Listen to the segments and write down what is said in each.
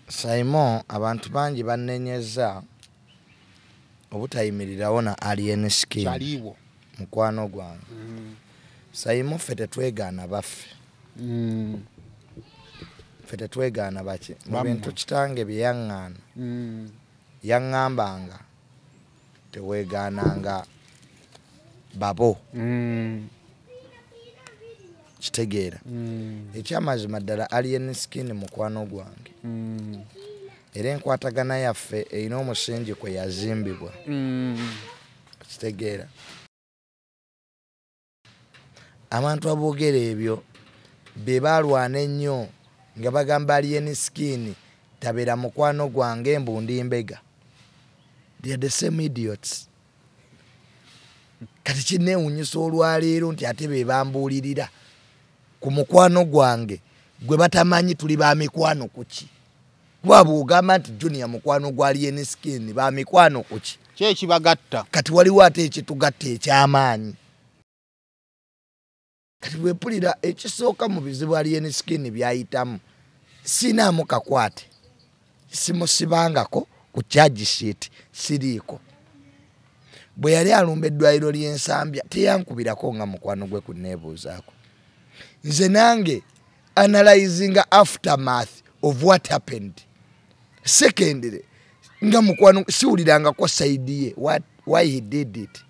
Simon abantu bangi bannenyeza obutayimirirawo na alien skin Chaliwo mukwano gwange. Simon ffe tetwegaana baffe. Ffe tetwegaana baki mu bintu kitange bye yaŋŋaana. Yaŋŋambanga teweegaananga babo. Kitegeera. Ekyamazima ddala alien skin mukwano gwange. Era enkwatagana yaffe erina omusingi kwe yazimbibwa. Kitegeera. Abantu aboogera ebyo be baalwana ennyo nga bagamba alien skin tabeera mukwano gwange embundi mbega. They are the same idiots. Kati kinneewuunyisa olwaleero nti ate be bambuulirira ku mukwano gwange gwe batamanyi tuli ba mikwano kuki. Kuba bw'ogamba nti Junior mukwano gwa alien skin ba mikwano kuki. Kyekibagatta. Kati waliwo ate ekitugatta eky'amaanyi. Kati bwepulira ekisooka mu bizibu alien skin byayitamu sinaamu kakwate. Simusibangako ku charge sheet siriiko. Bwe yali alumba eddwaliro ly'Ensambya teyankubirako nga mukwano gwe kunneebuuzaako. Nze nange analyzing aftermath of what happened. Secondly, nga mukwano siwulirangako side ye why he did it.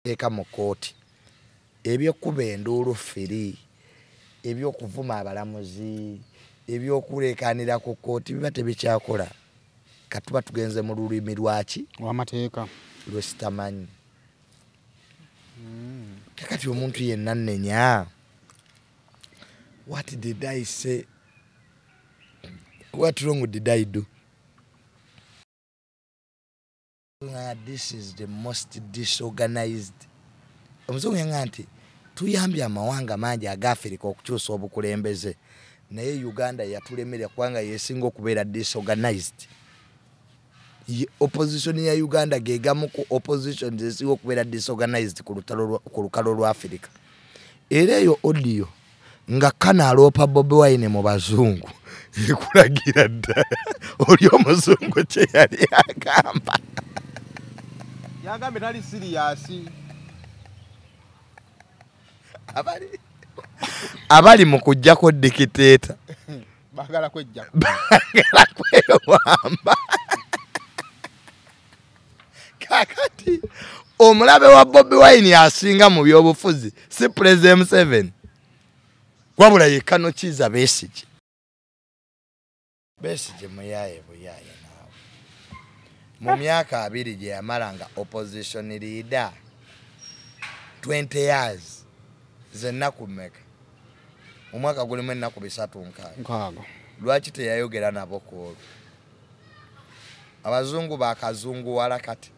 Eka mu kooti ebyokuba enduulu ffiri, ebyokuvuma abalamuzi, ebyokuleekaanira ku kooti biba tebikyakola. Katuba tugenze mu lulimi lwaki? W'amateeka. Lwesitamanyi. Kakati omuntu yenna nnenya. What did I say? What wrong did I do? This is the most disorganized. Omuzungu yanga nti tuyambye amawanga mangi agafirika okukyusa obukulembeze. Naye Uganda yatulemera kubanga yesinga okubeera disorganized. Opposition ya Uganda gegamu ku opposition zesinga okubeera disorganized ku lukalo lwa Africa. Era eyo audio nga kana alopa Bobi Wine mu bazungu ekulagira ddala oli omuzungu kye yali agamba. Yagambe tali serious. Abali mu kujjako dikiteeta bagala kwejja. Bagala kwewamba. Kakati omulabe wa Bobi Wine asinga mu byobufuzi si President Museveni. Wabula yekano Kiza Besigye. Besigye muyaye buyaye naawe. Mu myaka 2 gye yamalanga opposition leader 20 years zennaku mmeka. Omwaka gulimu ennaku 3 lwaki teyayogera nabo ku olwo? Abazungu bakazungu wala kati.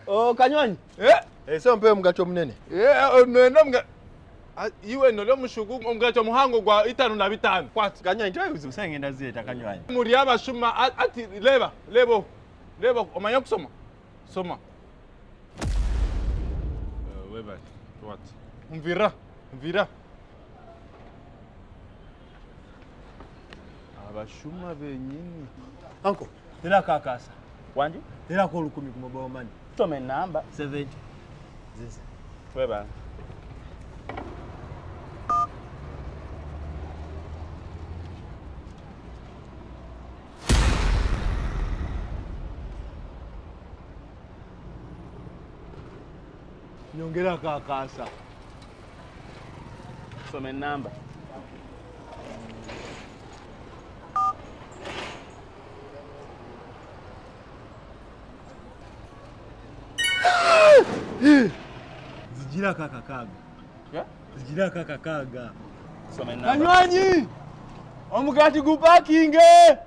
Oh, Kanywanyi. Ese mpe omugacho munene. Nenda mga iwe no mushugu omugacho muhango gwa 5 kwati. Kanywanyi twaye uzusengenda zeta Kanywanyi. Muri abashuma ati lebo omanya kusoma. Soma. Weba. What? Mvira. Abashuma benyini. Anko, tera kakasa. Wanji? Tera ko 10 ku mobile money. Tome namba 70. This. Weba. Nyongera kakasa. Some namba. Zijira kakakaga. Yeah? Zijira kakakaga. Some namba. Kanywanyi! Omugati gupakinge!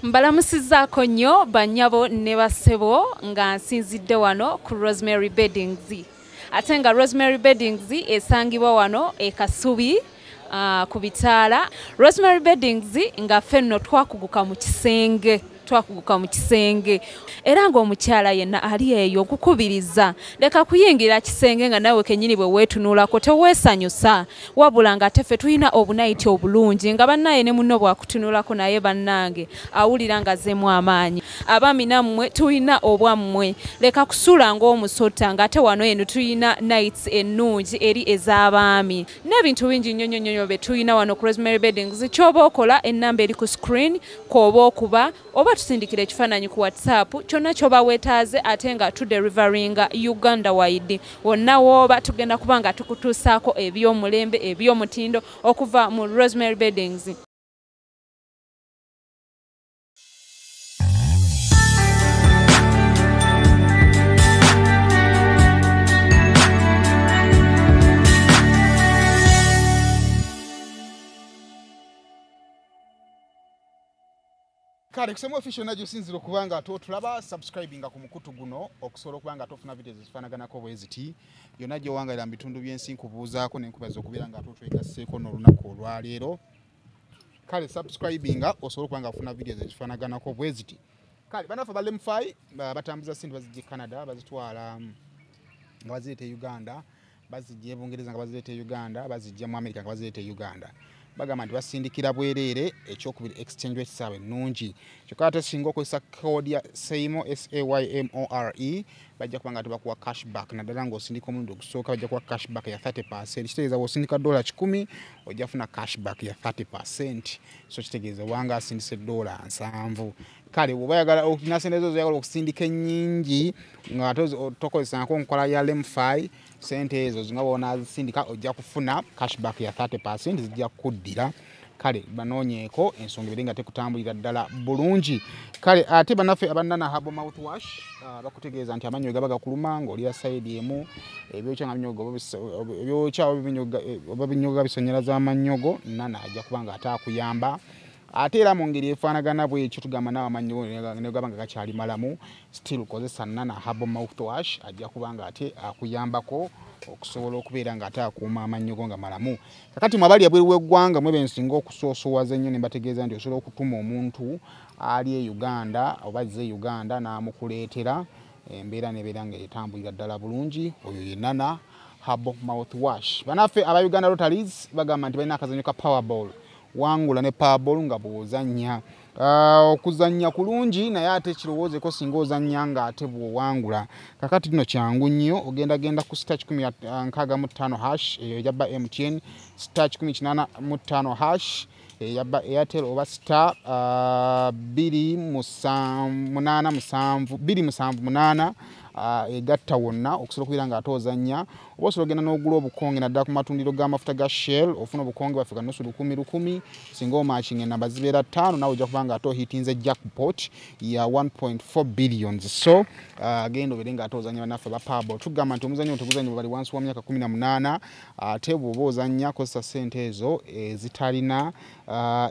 Mbalamusizzaako nnyo bannyabo ne bassebo nga nsinzidde wano ku Rosemary Beddings. Ate nga Rosemary Beddings esangibwa wano e Kasubi ku Bitaala. Rosemary Beddings nga ffenno twakuguka mu kisenge. Era ng'omukyala yenna ali eyo okukubiriza. Leka kuyingira kisenge nga nawe kennyini bwe weetunuulako teweesanyusa. Wabula nga teffe tulina obunayiti obulungi nga bannaye ne munno bwakutunuulako naye bannange awulira nga azzeemu amaanyi. Abaami nammwe tulina obwammwe. Leka kusuula ng'omusota ng'ate wano eno tulina nights ennungi eri ez'abaami. N'ebintu bingi nnyo nnyo bye tulina wano ku Rosemary Beddings. Ky'oba okola ennamba eri ku screen kw'oba okuba oba tusindikira ekifaananyi ku WhatsApp kyonna ky'oba weetaaze ate nga tuderivaringa Uganda wide. Wonna w'oba tugenda kuba nga tukutuusaako eby'omulembe eby'omutindo okuva mu Rosemary Beddings. Kale kusema official najyo sinziro kubanga tulaba subscribinga ku mukutu guno okusobola kubanga tofuna videos zifaanaganako bweziti yonna gye wangalira mu bitundu by'ensi nkubuuzaako nenkubaza okubeera nga twegasseeko n'olunaku olwaleero. Kale subscribinga osobola kubanga ofuna videos ezifaanaganako bweziti. Kale banafe ba Lemfi batambuza sente bazijja Canada bazitwala nga bazireeta Uganda, bazijja Bungereza nga bazireeta Uganda, bazijja mu America nga bazireeta Uganda. Bagamba nti basindikira bwereere ekyokubiri exchange rate saabwe nnungi. Kyokka ate singa okozesa kkoodi ya SAYMO SAYMORE bajja kuba nga tebakuwa cashback naddala ng'osindika omulundi ogusooka bajja kuwa cashback ya 30%. Kitegeeza bw'osindika $10 ojja kufuna cashback ya 30%. So kitegeeza wanga asindise $7. Kale bw'oba oyagala olina sente ezo zoyagala okusindika ennyingi nga tokozesangako nkola ya Lemfi, sente ezo nga bw'onaazisindika ojja kufuna cashback ya 30% zijja kuddira. Kale banoonyeeko ensonga ebiri nga tekutambulira ddala bulungi. Kale ate bannaffe abannana Herbal Mouthwash bakutegeeza nti amannyo gaba gakuluma ng'olira sayidi emu ebyokya nga ebyokya oba binyoga bisonyeraza amannyogo nana ajja kuba nga ate akuyamba. Ate era mu ngeri efaanagana bw'ekyo tugamba nawe amannyo ne gaba nga gakyali malamu still kozesa Nana Herbal Mouthwash ajja kuba nga ate akuyambako okusobola okubeera nga ate akuuma amannyo go nga malamu. Kakati mwabali abweru w'eggwanga mwe bensinga okusoosowaza ennyo ne mbategeeza nti osobola okutuma omuntu ali e Uganda oba azze e Uganda n'amukuleetera embeera nebeera nga etambulira ddala bulungi. Oyo ye Nana Herbal Mouthwash. Banaffe aba Uganda Rotaries bagamba nti balina akazanyo ka Powerball. Wangula ne Powerball nga bw'ozannya. Okuzannya kulungi naye ate kirowoozeko singa ozannya nga ate bw'owangula. Kakati kino kyangu nnyo ogenda ku *165# eyo yabba MTN, *185# yabba Airtel oba *278 egatta wonna okusobola okubeera nga ate ozannya. Oba osobola ogenda n'ogula obukonge naddala ku matundiro g'amafuta ga Shell ofuna obukonge bwaffe ga nusu 10,000 singa omakinga ennamba zibeera 5 nawe ojja kuba nga ate ohitinze jackpot ya 1.4 billion. So genda obeere nga ate ozannya bannaffe ba Powerball. Tugamba nti omuzannyo teguzannyibwa bali wansi wa myaka 18 ate bw'oba ozannya kozesa ssente ezo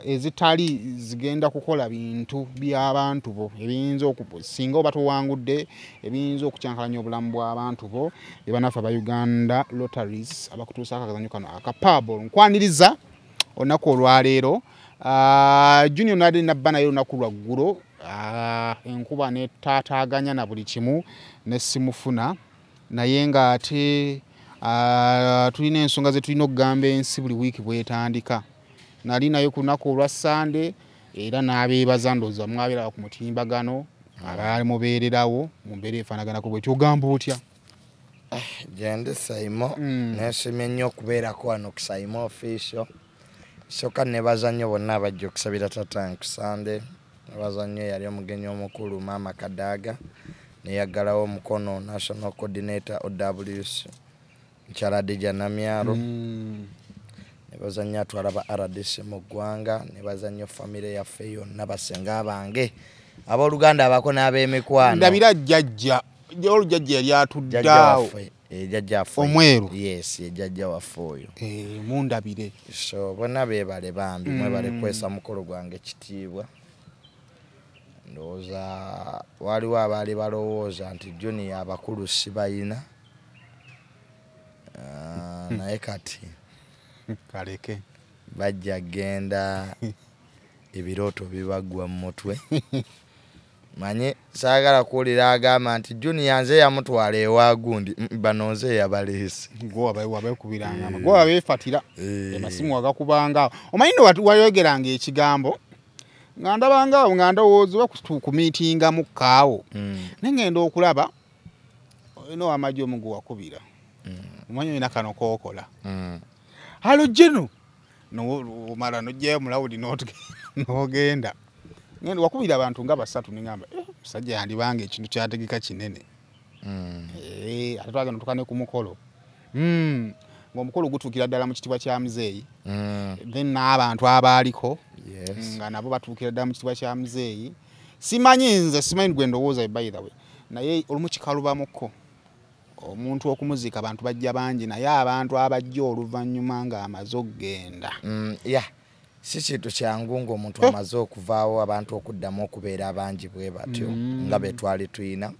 ezitali zigenda kukola bintu by'abantu bo ebiyinza singa oba towangudde ebiyinza okukyankalanya obulamu bw'abantu bo. Bannaffe aba Uganda Rotaries abakutuusaako akazannyo kano aka Powerball. Nkwaniriza olunaku olwaleero Junior Nadi nabba naye olunaku lwaggulo enkuba netaataaganya na buli kimu ne simufuna naye ng'ate tulina ensonga ze tulina okugamba ensi buli wiiki bwetandika. Nali naye ku lunaku olwa Sande era n'abeebaza ndowooza mwabeera ku mutimbagano abaali mubeererawo mu mbeera efaanaganako bwetyo. Ogamba otya? Gende Saymo neesimye nnyo okubeerako wano ku Saymo official. Sooka nebaza nnyo bonna abajja okusabira Taata ku Sande. Nebaza nnyo yali omugenyi omukulu Maama Kadaga neyaggalawo omukono National Coordinator OWC Mukyala Dija Namyalo. Nebaza nnyo atwala ba RDC mu ggwanga. Nebaza nnyo famire yaffe yonna basenga bange abooluganda abako n'ab'emikwano. Ndabira jjajja olujjajja yali atuddaawo jjajja omweru. Yes, jjajja waffe oyo. Mundabire. So bonna beebale bambi mwebale kwesa mukolo gwange kitiibwa. ndowooza waliwo abaali balowooza nti Junior abakulu si bayina naye kati kaleke bajja genda ebirooto bibagwa mu mutwe manye saagala kuwulira agamba nti Junior nze yamutwala ewa gundi bano nze yabaleese wabekubiranga gwe wabeefatira amasimu wagakubanga omanyi no wayogeranga ekigambo nga ndabanga nga ndowooza oba kumiitinga mu kaawo nengenda okulaba olina amagye omugu wakubira omanyi olina kano kookola halo jeno nomala nojjayo mulawudi n'ogenda ngenda wakubira abantu nga basatu nengamba musajja yandibanga ekintu kyategeka kinene ate twagenda tukane ku mukolo ng'omukolo gutuukira ddala mu kitibwa kya muzeeyi then n'abantu abaaliko nga nabo batuukira ddala mu kitibwa kya muzeeyi simanyi gwe ndowooza by the way naye olumu kikalubamuko omuntu okumuziika abantu bajja bangi naye abantu abajja oluvannyuma ng'amaze okugenda si kintu kyangu ng'omuntu amaze okuvaawo abantu okuddamu okubeera abangi bwe batyo nga be twali tuyina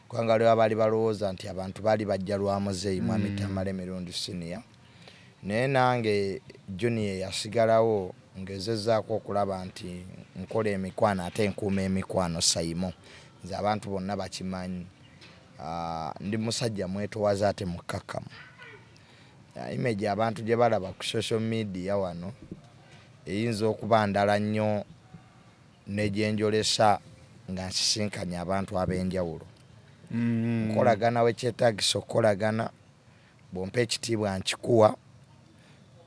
kubanga waliwo abaali balowooza nti abantu baali bajja lwa muzeeyi Mwami Tamale emirundi siniya naye nange Junior yasigalawo ngezezzaako okulaba nti nkola emikwano ate nkuuma emikwano Saimo nze abantu bonna bakimanyi ndi musajja mwetowaza ate mukkakkamu image abantu gye balaba ku social media wano eyinza okuba ndala nnyo negyenjolesa nga nsisinkanya abantu ab'enjawulo nkolagana wekyetaagisa okukolagana bompa ekitiibwa nkikuwa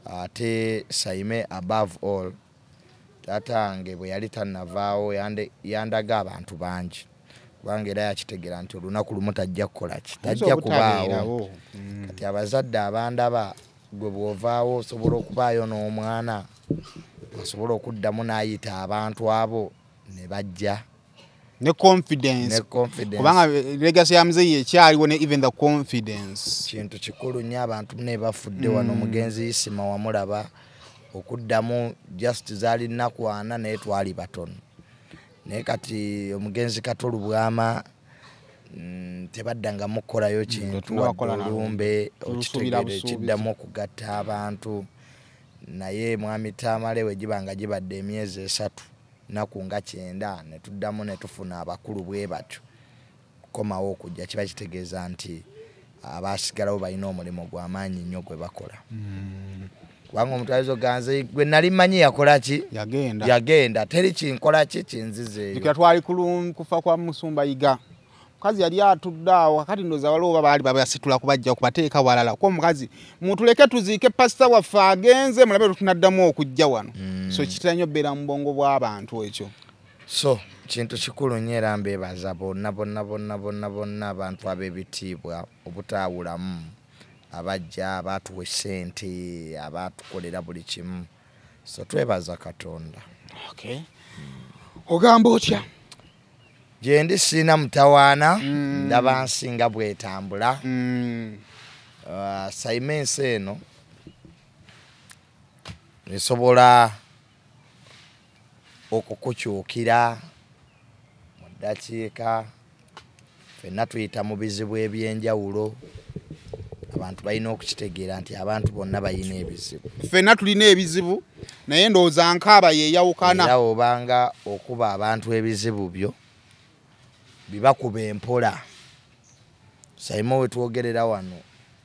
ate Saime above all tatange bwe yali tannavaawo yandaga abantu bangi kubanga era yakitegera nti olunaku lumu tajja kukolaki tajja kubaawo kati abazadde abandaba gwe bw'ovaawo osobola okubaayo n'omwana asobola okuddamu n'ayita abantu abo ne bajja ne confidence kubanga legacy ya muzeeyi ekyaliwo ne even the confidence kintu kikulu nnyo abantu ne bafudde wano omugenzi Isima wamulaba okuddamu just zaali nnaku 4 naye twali batono naye kati omugenzi Katolu Bwama tebaddanga mukolayo kintu wadde okitegere kiddamu okugatta abantu naye Mwami Tamale we gibanga gibadde emyezi 3 naku nga 9 ne tuddamu ne tufuna abakulu bwe batyo komawo okujja kiba kitegeeza nti abasigalawo balina omulimu gw'amaanyi nnyo gwe bakola kubanga omutwalizo ganze gwe nali manyi yakola ki yagenda teri kinkola ki kinzizeeyo jukira twali kufa kwa Musumba Yiga mukazi yali atudde awo kakati ndoza waliwo baali babasitula kubajja okubateeka walala kuba mukazi mutuleke tuziike pasita waffe agenze mulabe tutunaddamu okujja wano so kitera nnyo bbeera mu bwongo bw'abantu ekyo so kintu kikulu nnyo era mbeebaza bonna abantu ab'ebitiibwa obutaawulamu abajja abaatuwa essente abaatukolera buli kimu so twebaza Katonda ogamba otya gyendi sirina mutawaana ndaba nsinga bwetambula Saime ensi eno esobola okukukyukira mu ddakiika ffenna tuyita mu bizibu eby'enjawulo abantu balina okukitegeera nti abantu bonna balina ebizibu ffenna tulina ebizibu naye ndowooza nkaaba yeeyawukana era obanga okuba abantu ebizibu byo bibakuba empola Saimo we twogerera wano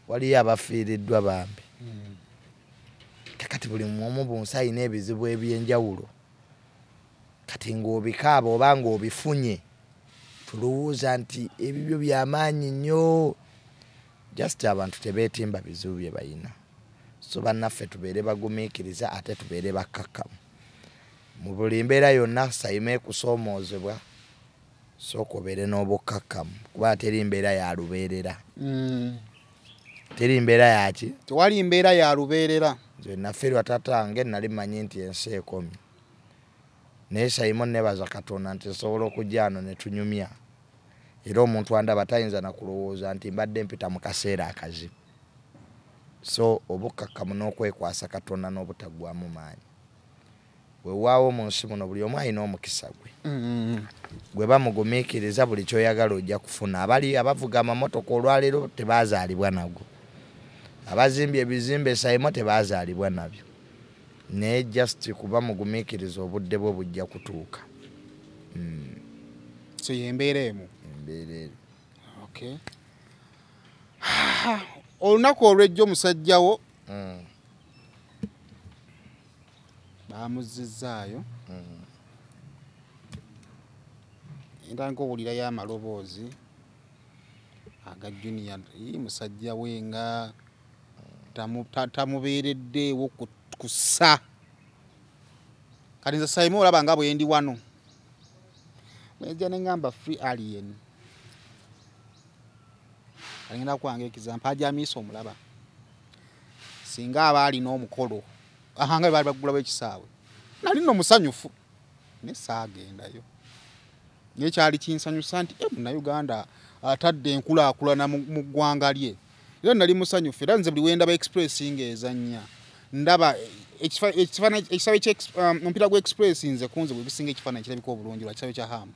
waliyo abafiiriddwa bambi kakati buli omu bunsi alina ebizibu eby'enjawulo kati ng'obikaaba oba ng'obifunye tulowooza nti ebibyo by'amaanyi nnyo just abantu tebeetimba bizibu bye balina so bannaffe tubeere bagumiikiriza ate tubeere bakkakkamu mu buli mbeera yonna Saime ekusoomoozebwa sooka obeere n'obukkakkamu kuba teri mbeera ya lubeerera teri mbeera yaki tewali mbeera ya lubeerera nze naffe lwatatange nali manyi nti ensi ekomi naye Saimo nebaza Katonda nti nsobola okujja wano ne tunyumya era omuntu andaba tayinza na kulowooza nti mbadde mpita mu kaseera akazibu so obukkakkamu n'okwekwasa Katonda n'obutaggwamu maanyi weewaawo mu nsi muno buli omu alina omukisa gwe gwe bamugumiikiriza buli kyoyagala ojja kufuna abavuga amamotoka olwaleero tebazaalibwa nagwo abazimbye ebizimbe Saimo tebazaalibwa nabyo naye just kuba mugumiikiriza obudde bwe bujja kutuuka so yembeera emu okay olunaku olw'ejjo omusajjawo bamuzizaayo era nk'owulirayo amaloboozi aga Junior musajja we nga tamubeereddeewo kussa kati nze Saimo olaba nga bwe ndi wano mwenja ne ngamba free alien alina kwanga ekizampa ajamiisa omulaba singa aba alina omukolo ahanga bali bagulawo ekisaawe nali nno musanyufu ne saagendayo nekyali kinsanyusa nti Munnayuganda atadde enkulaakulana mu ggwanga lye era nali musanyufu era nze buli wendaba express ng'ezannya ndaba ekisawe omupiira gwa express nze kunze bwe bisinga ekifaananyi kirabika obulungi lwa kisawe kya hamu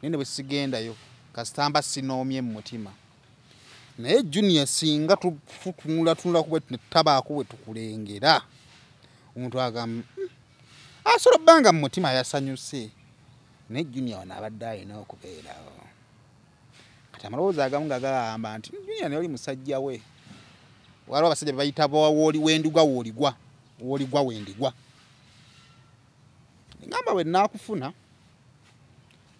nene bwe sigendayo kasitamba sinoomye mu mutima naye Junior singa tunula kuba tabaako bwe tukulengera omuntu agamba asobola bbanga mu mutima yasanyuse naye Junior wano abadde alina okubeerawo kati amalowoozi agamu nga gagamba nti Junior naye oli musajja we waliwo abasajja be bayita wendigwa wooligwa wendigwa ngamba bwe naakufuna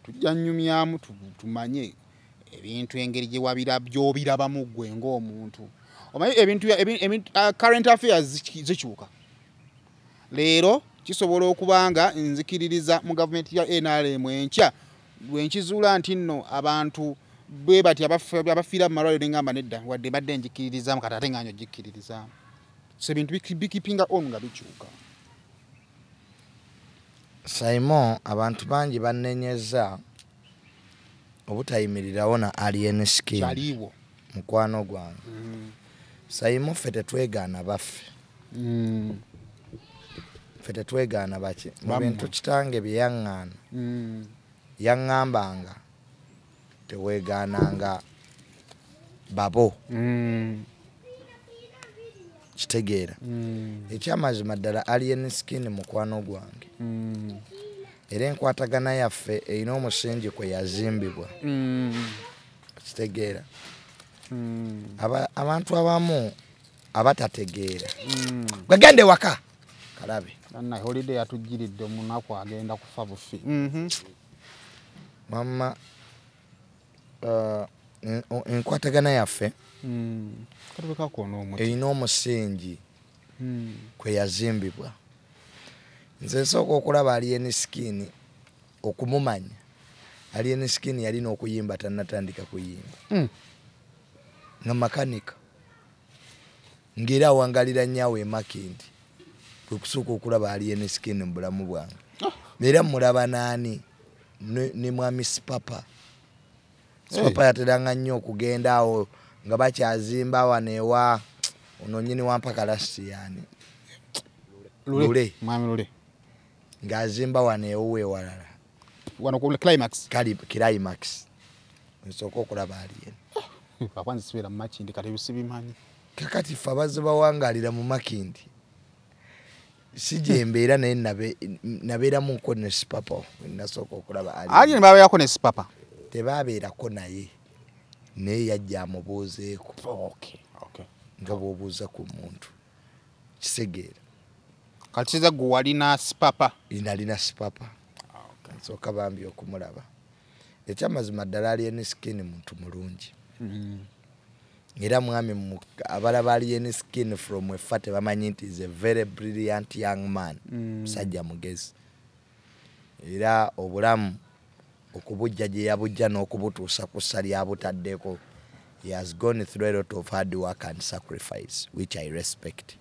tujja nnyumyamu tumanye ebintu engeri gy'obirabamu ggwe ng'omuntu omanyi ebintu current affairs zikyuka leero kisobola okuba nga nzikiririza mu gavumenti ya NRM enkya lwenkizuula nti nno abantu bwe bati abafiira mu malwaliro ngamba nedda wadde badde njikiririzaamu kati ate ngaanyo gikkiririzaamu so ebintu bikipinga on nga bikyuka Saimo abantu bangi bannenyeza obutayimirirawo na alien skin kyaliwo mukwano gwange Saimo ffe tetwegaana baffe ffe tetwegaana baki mu bintu kitange bye yaŋŋaana yaŋŋambanga teweegaananga babo kitegeera ekyamazima ddala alien skin mukwano gwange era enkwatagana yaffe erina omusingi kwe yazimbibwa kitegeera abantu abamu abatategeera gwegende waka kalabe nanna holiday yatujjiridde omunaku agenda kufa bufi mama enkwatagana yaffe erina omusingi kwe yazimbibwa nze nsooka okulaba alien skin okumumanya alien skin yalina okuyimba tannatandika kuyimba nga makanika ng'era awangalira nnyawo emakindi kwe kusooka okulaba alien skin mu bulamu bwange era mulaba naani ne mwami Sipapa Sipapa yateranga nnyo okugenda awo nga bakyazimba wanewa ono nnyini wampaka lasiyani Lule mwami Lule ng'azimba waneewe walala wano ku climax climax nsooka okulaba alien akwanza sibeera mu makindi kati bisibimanyi kakati ffe abazze bawangalira mu makindi si gyembeera naye nabeeramuko ne Sipapa nasooka okulaba alien babeerako ne Sipapa tebaabeerako naye naye yajja amubuuzeeko nga bw'obuuza ku muntu kisegeera kati kiza gwe walina Sipapa nalina Sipapa nsooka bambi okumulaba ekyamazima ddala alien skin muntu mulungi era mwami abalaba alien skin from effa tebamanyi nti is a very brilliant young man musajja mugezi era obulamu okubujja gye yabujja n'okubutuusa ku ssa lyabutaddeko he has gone through a lot of hard work and sacrifice which I respect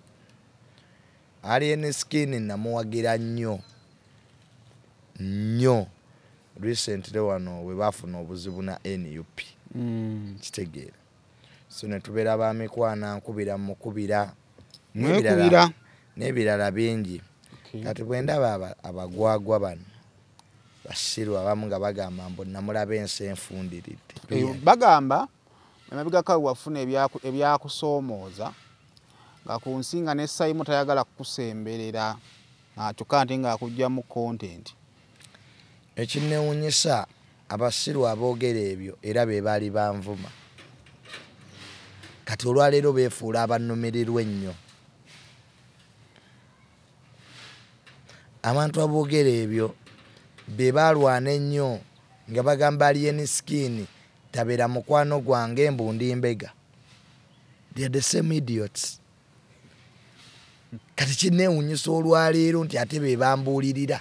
alien skin namuwagira nnyo recently wano we baafuna obuzibu na NUP kitegeera so ne tubeera ba mikwana nkubira mukubira n'ebirala bingi kati bwendaba abagwagwa bano basiru abamu nga bagamba mbu namulaba ensi enfundiridde bagamba emabigaka wafuna ebyakusoomooza nga ku nsi nga ne Simon tayagala kukusemberera kyokka nti ng'akujja mu content. Ekinneewuunyisa abasiru aboogera ebyo era be baali banvuma kati olwaleero beefuula abannumirirwa ennyo. Abantu aboogera ebyo be baalwana ennyo nga bagamba Alien Skin tabeera mukwano gwange embundi mbega. They are the same idiots. Kati kinneewuunyisa olwaleero nti ate be bambuulirira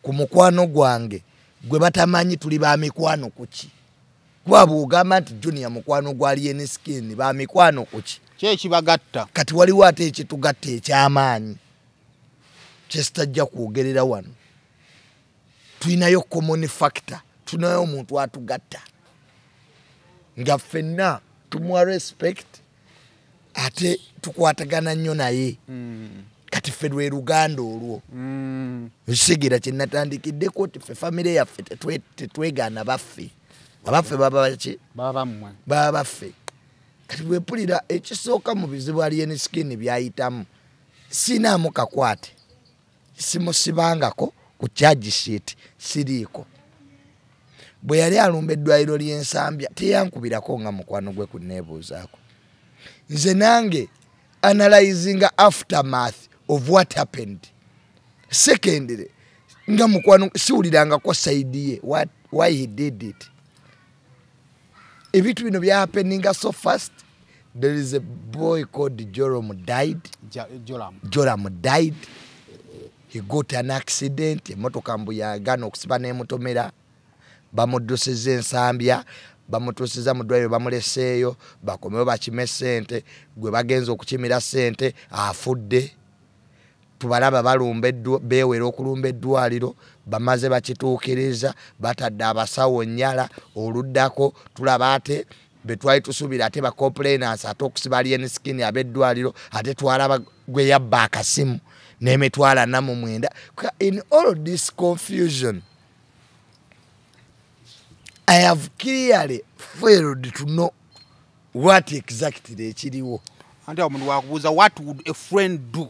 ku mukwano gwange gwe batamanyi tuli ba mikwano kuki. Kuba bw'ogamba nti Junior mukwano gwa Alien Skin ba mikwano kuki. Ki ekibagatta? Kati waliwo ate ekitugatta eky'amaanyi kyesitajja kwogerera wano. Tulinayo common factor, tulinayo omuntu atugatta nga ffenna tumuwa respect ate tukwatagana nnyo naye. Kati ffe lwe luganda olwo ekisigira kye natandikiddeko ti ffe famire yaffe tetwegaana baffe abaffe baba ki baba baffe. Kati bwepulira ekisooka mu bizibu Alien Skin byayitamu sinaamu kakwate simusibangako ku charge sheet siriiko. Bwe yali alumba eddwaliro ly'Ensambya teyankubirako nga mukwano gwe kunneebuuzaako. Nze nange analyzing aftermath of what happened. Secondly, nga mukwano siwulirangako side ye why he did it. Ebintu bino bya happening so fast. There is a boy called Joram died. Joram died. He got an accident. Emotoka mbu yagana okusiba n'emutomera. Bamuddusizza Ensambya. Bamutuusiza mu ddwaliro bamuleseeyo. Bakomewo bakime ssente. Gwe bagenza okukimira ssente afudde. Tubalaba balumba beewera okulumba eddwaliro. Bamaze bakituukiriza. Batadde abasawo nnyala. Oluddako tulaba ate betwali tusuubira ate bacomplainants ate okusiba Alien Skin ab'eddwaliro ate twalaba gwe yabba akasimu n'emitwala 49. In all this confusion, I have clearly failed to know what exactly ekiriwo. Anti omuntu wakubuuza what would a friend do?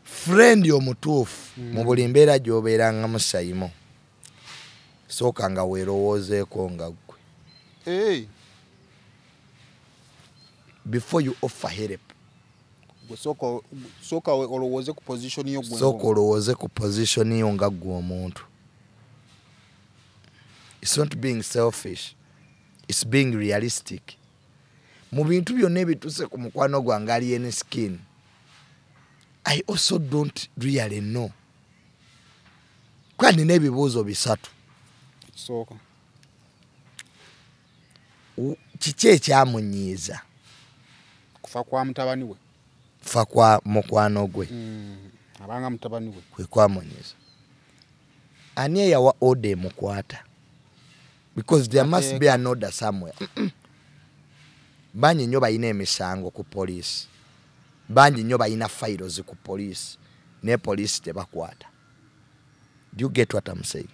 Friend omutuufu mu buli mbeera gy'obeerangamu Simon sooka nga weerowoozeeko nga ggwe. Before you offer help, sooka olowooze ku position yo gwe. Sooka olowooze ku position yo nga ggwe omuntu. It's not being selfish. It's being realistic. Mu bintu byonna ebituuse ku mukwano gwange Alien Skin, I also don't really know. Kwa nina ebibuuzo bisatu. Sooka. Kiki ekyamunyiiza? Kufa kwa mutabani we. Kufa kwa mukwano gwe. Abanga mutabani we. Kwe kwamunyiiza. Ani eyawa order emukwata? Because there must be an order somewhere. Bangi nnyo balina emisango ku police. Bangi nnyo balina files ku police. Ne police tebakwata. Do you get what I'm saying?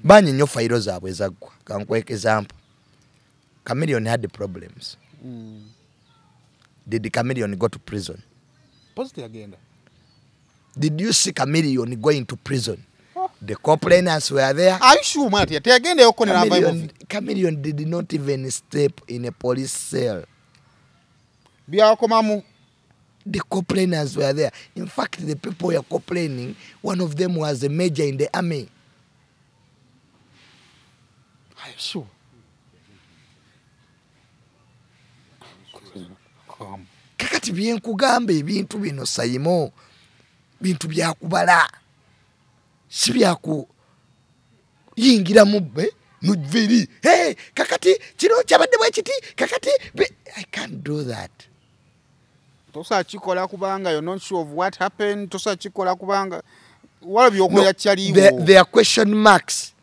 Bangi nnyo files zaabwe zaggwa. Kankweka example. Chameleon had problems. Did the Chameleon go to prison? Positive again. Did you see Chameleon going to prison? The complainants were there. Are you sure, Marty? Chameleon did not even step in a police cell. The complainants were there. In fact, the people were complaining. One of them was a major in the army. Are you sure? Kakati byenkugamba ebintu bino Simon, bintu byakubala. Si byaku yingira mubbe nuviri. Hey, kakati kino kyabadde bwe kiti kakati I can't do that. Tosa chikola kubanga you're not sure of what happened. Tosa chikola kubanga wala byokola kyaliwo. There are question marks.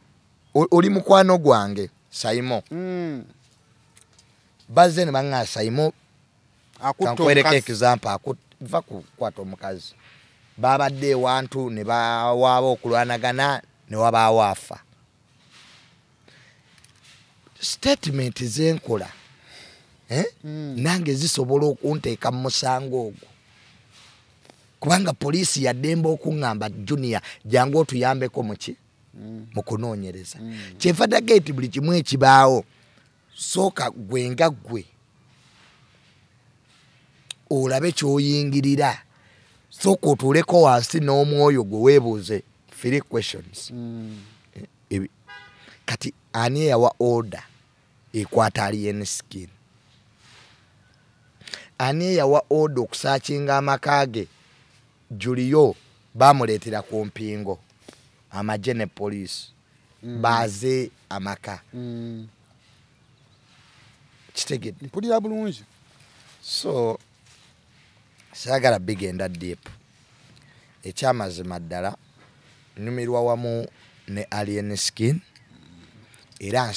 Oli mukwano gwange Simon. Bazen banga Simon kankwereka example va kukwata omukazi babadde ewantu ne bawaaba okulwanagana ne wabaawo afa. Statement zenkola nange zisobola okunteeka mu musango ogwo kubanga poliisi yaddemba okuŋŋamba Junior jangu otuyambeko muki mu kunoonyereza. Kyenva dagate buli kimu ekibaawo sooka gwe nga gwe olabe ky'oyingirira sooka otuuleko wansi n'omwoyo gwe weebuuze 3 questions. Kati ani eyawa order ekwata alien skin? Ani eyawa order okusaakinga amaka ge Julio bamuleetera ku mpingo amagye ne police baaze amaka kitegedde mpulira bulungi. So saagala bigenda deep. Ekyamazima ddala nnumirwa wamu ne alien skin era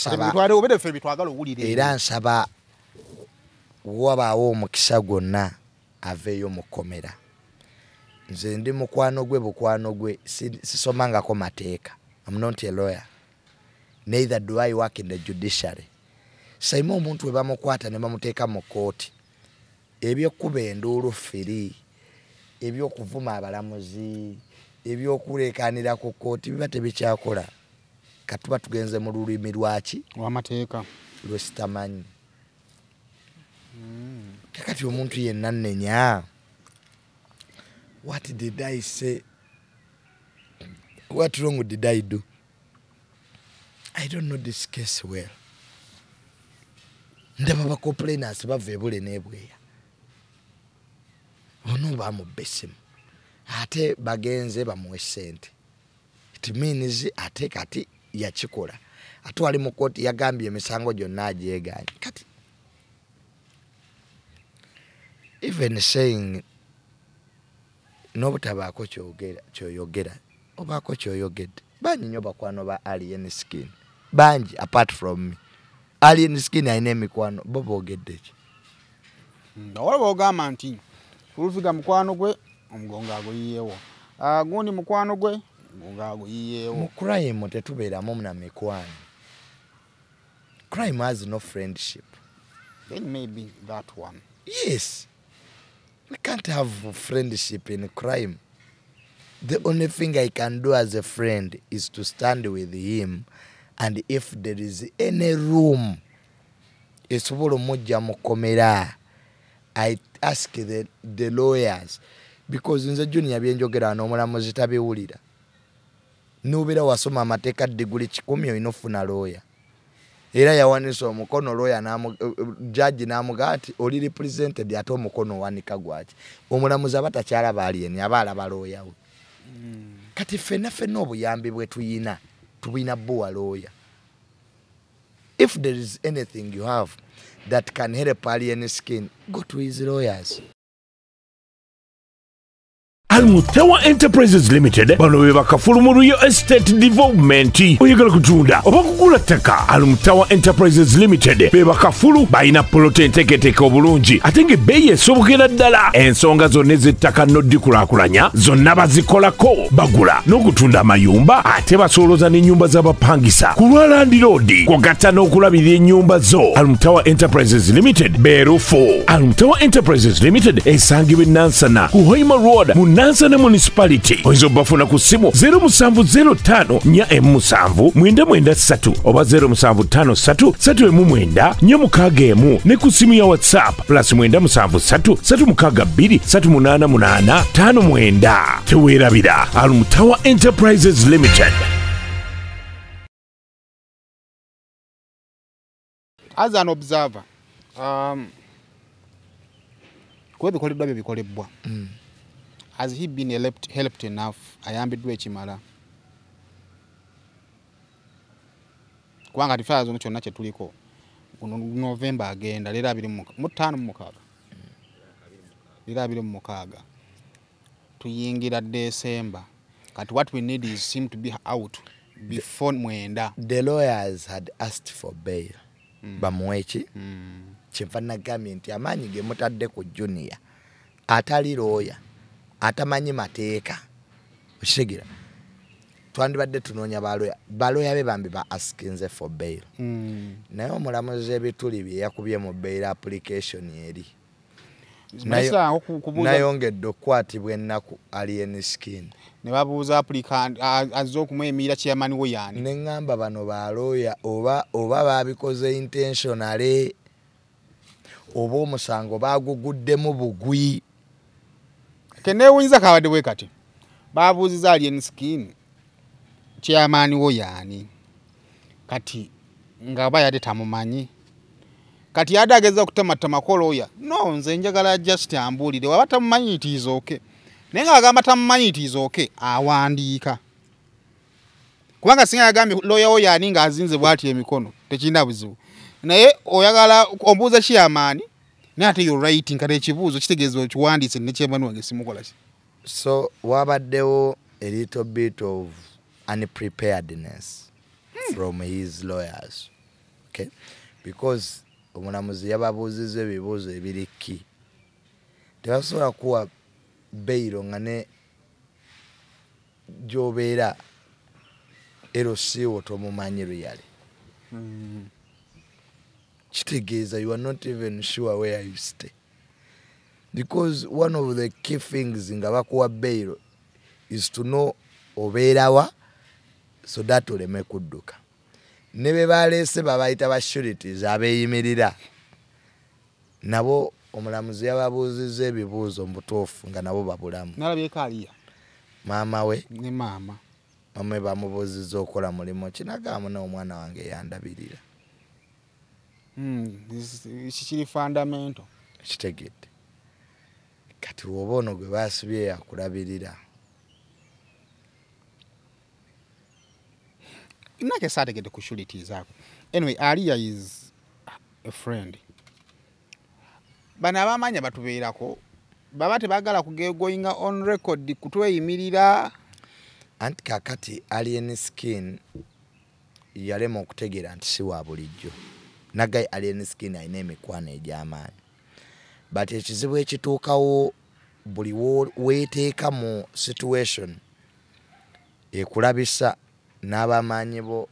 nsaba wabaawo omukisa gwonna aveeyo mu kkomera. Nze ndi mukwano gwe sisomangako mateeka. I'm not a lawyer. Neither do I work in the judiciary. Saima omuntu we bamukwata ne bamuteeka mu kooti ebyokuba enduulu firi ebyokuvuma abalamuzi ebyokuleekaanira ku kooti biba tebikyakola katuba tugenze mu lulimi lwaki w'amateeka lwesitamanyi. Kakati omuntu yenna nnenya. What did I say? What wrong did I do? I don't know this case well. Ndaba ba complainants bava ebule n'ebweya. Ono bamubesimu. Ate bagenze bamuwe ssente. It means ate kati yakikola. Ate wali mu kooti yagambye emisango gyonna agyegaanye. Kati even saying n'obutabaako kyoyogera obaako kyoyogedde. Bangi nnyo bakwano ba alien skin bangi apart from me. Alien skin alina emikwano bo boogedde ki? Wala boogamba nti Lufiga mukwano gwe omugongo aguyiyeewo. Gundi mukwano gwe omugongo aguyiyeewo. Mu crime tetubeeramu na mikwano. Crime has no friendship. Then maybe that one. Yes. We can't have friendship in crime. The only thing I can do as a friend is to stand with him, and if there is any room, esobola mujja mukomera, I ask the lawyers, because nze Junior byenjogera n'omulamuzi tabiwulira. Nubira wasoma amateeka degree 10 olina ofuna lawyer. Era yawanisa omukono lawyer judge namugati oli represented ate omukono wanika gwaki. Omulamuzi abatakyalaba alien abalaba lawyer we. Kati fena obuyambi bwe tuyina buwa lawyer. If there is anything you have that can help alien skin, go to his lawyers. Almutawa Enterprises Limited bano be bakafulu mu Royal Estate Development oyagala kutunda oba kugula ttaka. Almutawa Enterprises Limited be bakafulu balina plot enteeketeeke obulungi ate ng'ebbeeyi esobokera ddala. Ensonga zonna ez'ettaka n'oddikulakulanya zonna bazikolako, bagula n'okutunda amayumba ate basooloza n'ennyumba z'abapangisa ku lwa Land Road kwagatta n'okulabirira ennyumba zo. Almutawa Enterprises Limited beerufu. Almutawa Enterprises Limited esangibwa e Nansana ku Hoima Road mu Nansana Municipality. Oyinza obafuna ku ssimu 0705479993 oba 07533946 ne ku ssimu ya WhatsApp +773623889. Teweerabira Almutawa Enterprises Limited. As an observer, kwe bikoleddwa bye bikolebbwa. Has he been helped enough? Ayambiddwa ekimala. Kubanga tifaza zonna kyonna kye tuliko November agenda leero 25 leero 26 tuyingira December. Kati what we need is him to be out before mwenda. The lawyers had asked for bail. bamuwe eki kyenva nagambye nti amaanyi ge mutadde ku junior atali looya atamanyi mateeka okitegeera twandibadde tunoonya balooya be bambi ba askinze for bail naye omulamuzi ebituli bye yakubye mu bail application eri nayongedde okukwatibwa ennaku alien skin ne babuuza applicant azze okumwemirira chairman we yani ne ngamba bano balooya oba babikoze intentionally oba omusango baguguddemu bugwi kenewunyiza kabadde bwe kati babuuziza alien skin chairman we yani kati nga bayade tamumanyi kati yadageza okutematama kolooya no nze njagala just ambulire waba tamumanyi itiizooke naye nga agamba tamumanyi itiizooke awandiika kubanga singa yagambye looya wo yani nga azinze bwati emikono tekirina buzibu naye oyagala ombuuza chairman naye ate yo writing kati ekibuuzo kitegeeza okiwandiise ne chairman wange simukola ki so wabaddewo a little bit of unpreparedness from his lawyers, okay, because omulamuzi yababuuziza ebibuuzo ebiriki tebasobola kuwa bail nga ne gyobeera erosiiwo tomumanyi luyale kitegeeza you are not even sure where you stay, because one of the key things nga bakuwa bail is to know obeerawa so that oleme kudduka. Ne be baleese babayita ba sureties abeeyimirira nabo omulamuzi yababuuzizza ebibuuzo mu butuufu nga nabo babulamu. Nalabyeko aliya maama we ne maama we bamubuuzizza okola mulimu kinagaamu n'omwana wange yandabirira. Kikiri fundamental kitegedde kati woba ono gwe baasibye yakulabirira. Nake sategedde ku sureties ako. Anyway, Aliya is a friend. Bana abamanya batubeerako baba tebagala kugegoyinga on record kutweyimirira anti kakati alien skin yalema okutegeera nti si wa bulijjo nagayi alien skin alina emikwano egy'amaanyi but ekizibu ekituukawo buli weeteeka mu situation ekulabisa n'abamanyi bo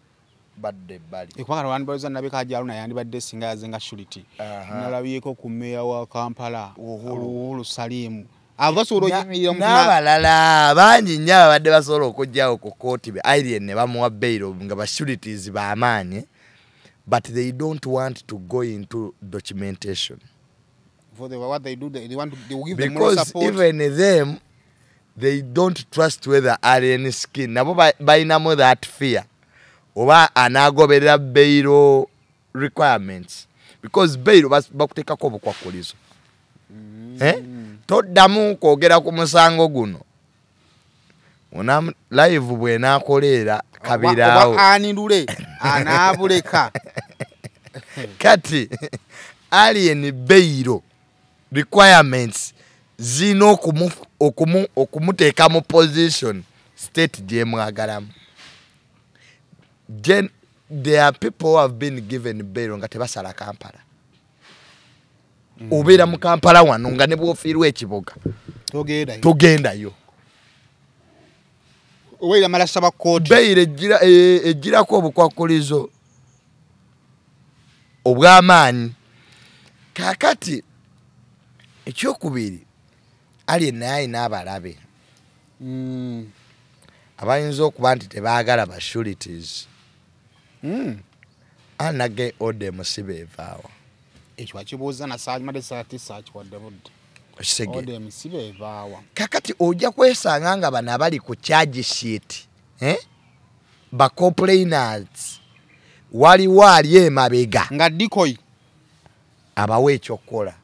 badde bali ekwagala wandi bayoza nabeka ajaluna yandibadde singa yazenga surety nalabyeko ku meya wa Kampala Uhuru Salim abasobola oyimirira mu n'abalala bangi nnyo abadde basobola okujjawo ku kooti be alien ne bamuwa bail nga ba sureties b'amaanyi but they don't want to go into documentation for what they do they want to they will give because them more support. Even them they don't trust whether alien skin nabo balinamu that fear oba anagoberera bail requirements because bail bakuteekako obukwakulizo toddamu kwogera ku musango guno ona live bw'enaakoleera kabiraawo anindule anaabuleka kati alien bail requirements zino okumuteeka mu position state gyemwagalamu. There are people who have been given bail nga tebasala Kampala. Obeera mu Kampala wano nga ne bw'ofiirwa ekibuga togendayo. Oweera malasa ba kooti bail ejjirako obukwakulizo obw'amaanyi. Kaakati ekyokubiri alien naye alina abalabe abayinza okuba nti tebaagala ba sureties anage ode musibe evaawa ekyo akibuuza nasaamade saati saakiwadde budde okisege ode musibe evaawa. kakati ojja kwesanga nga bano abali ku charge sheet ba complainants waliwo ali emabega nga dikoyi abawe ekyokukola.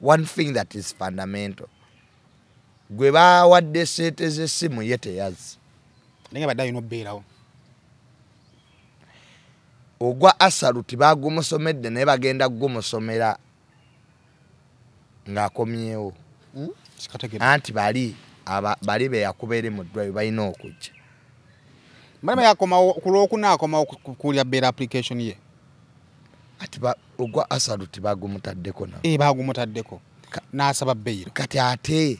One thing that is fundamental gwe bawadde sente z'essimu ye teyazi naye badde alina obbeerawo ogwa asaluti bagumusomedde naye bagenda gumusomera ng'akomyewo anti bali be yakuba eri mu ddwaliro balina okujja. malama yakomawo ku lwokuna akomawo kulya bail application ye ati ogwa Asalut bagumutaddeko na bagumutaddeko n'asaba beyiro kati ate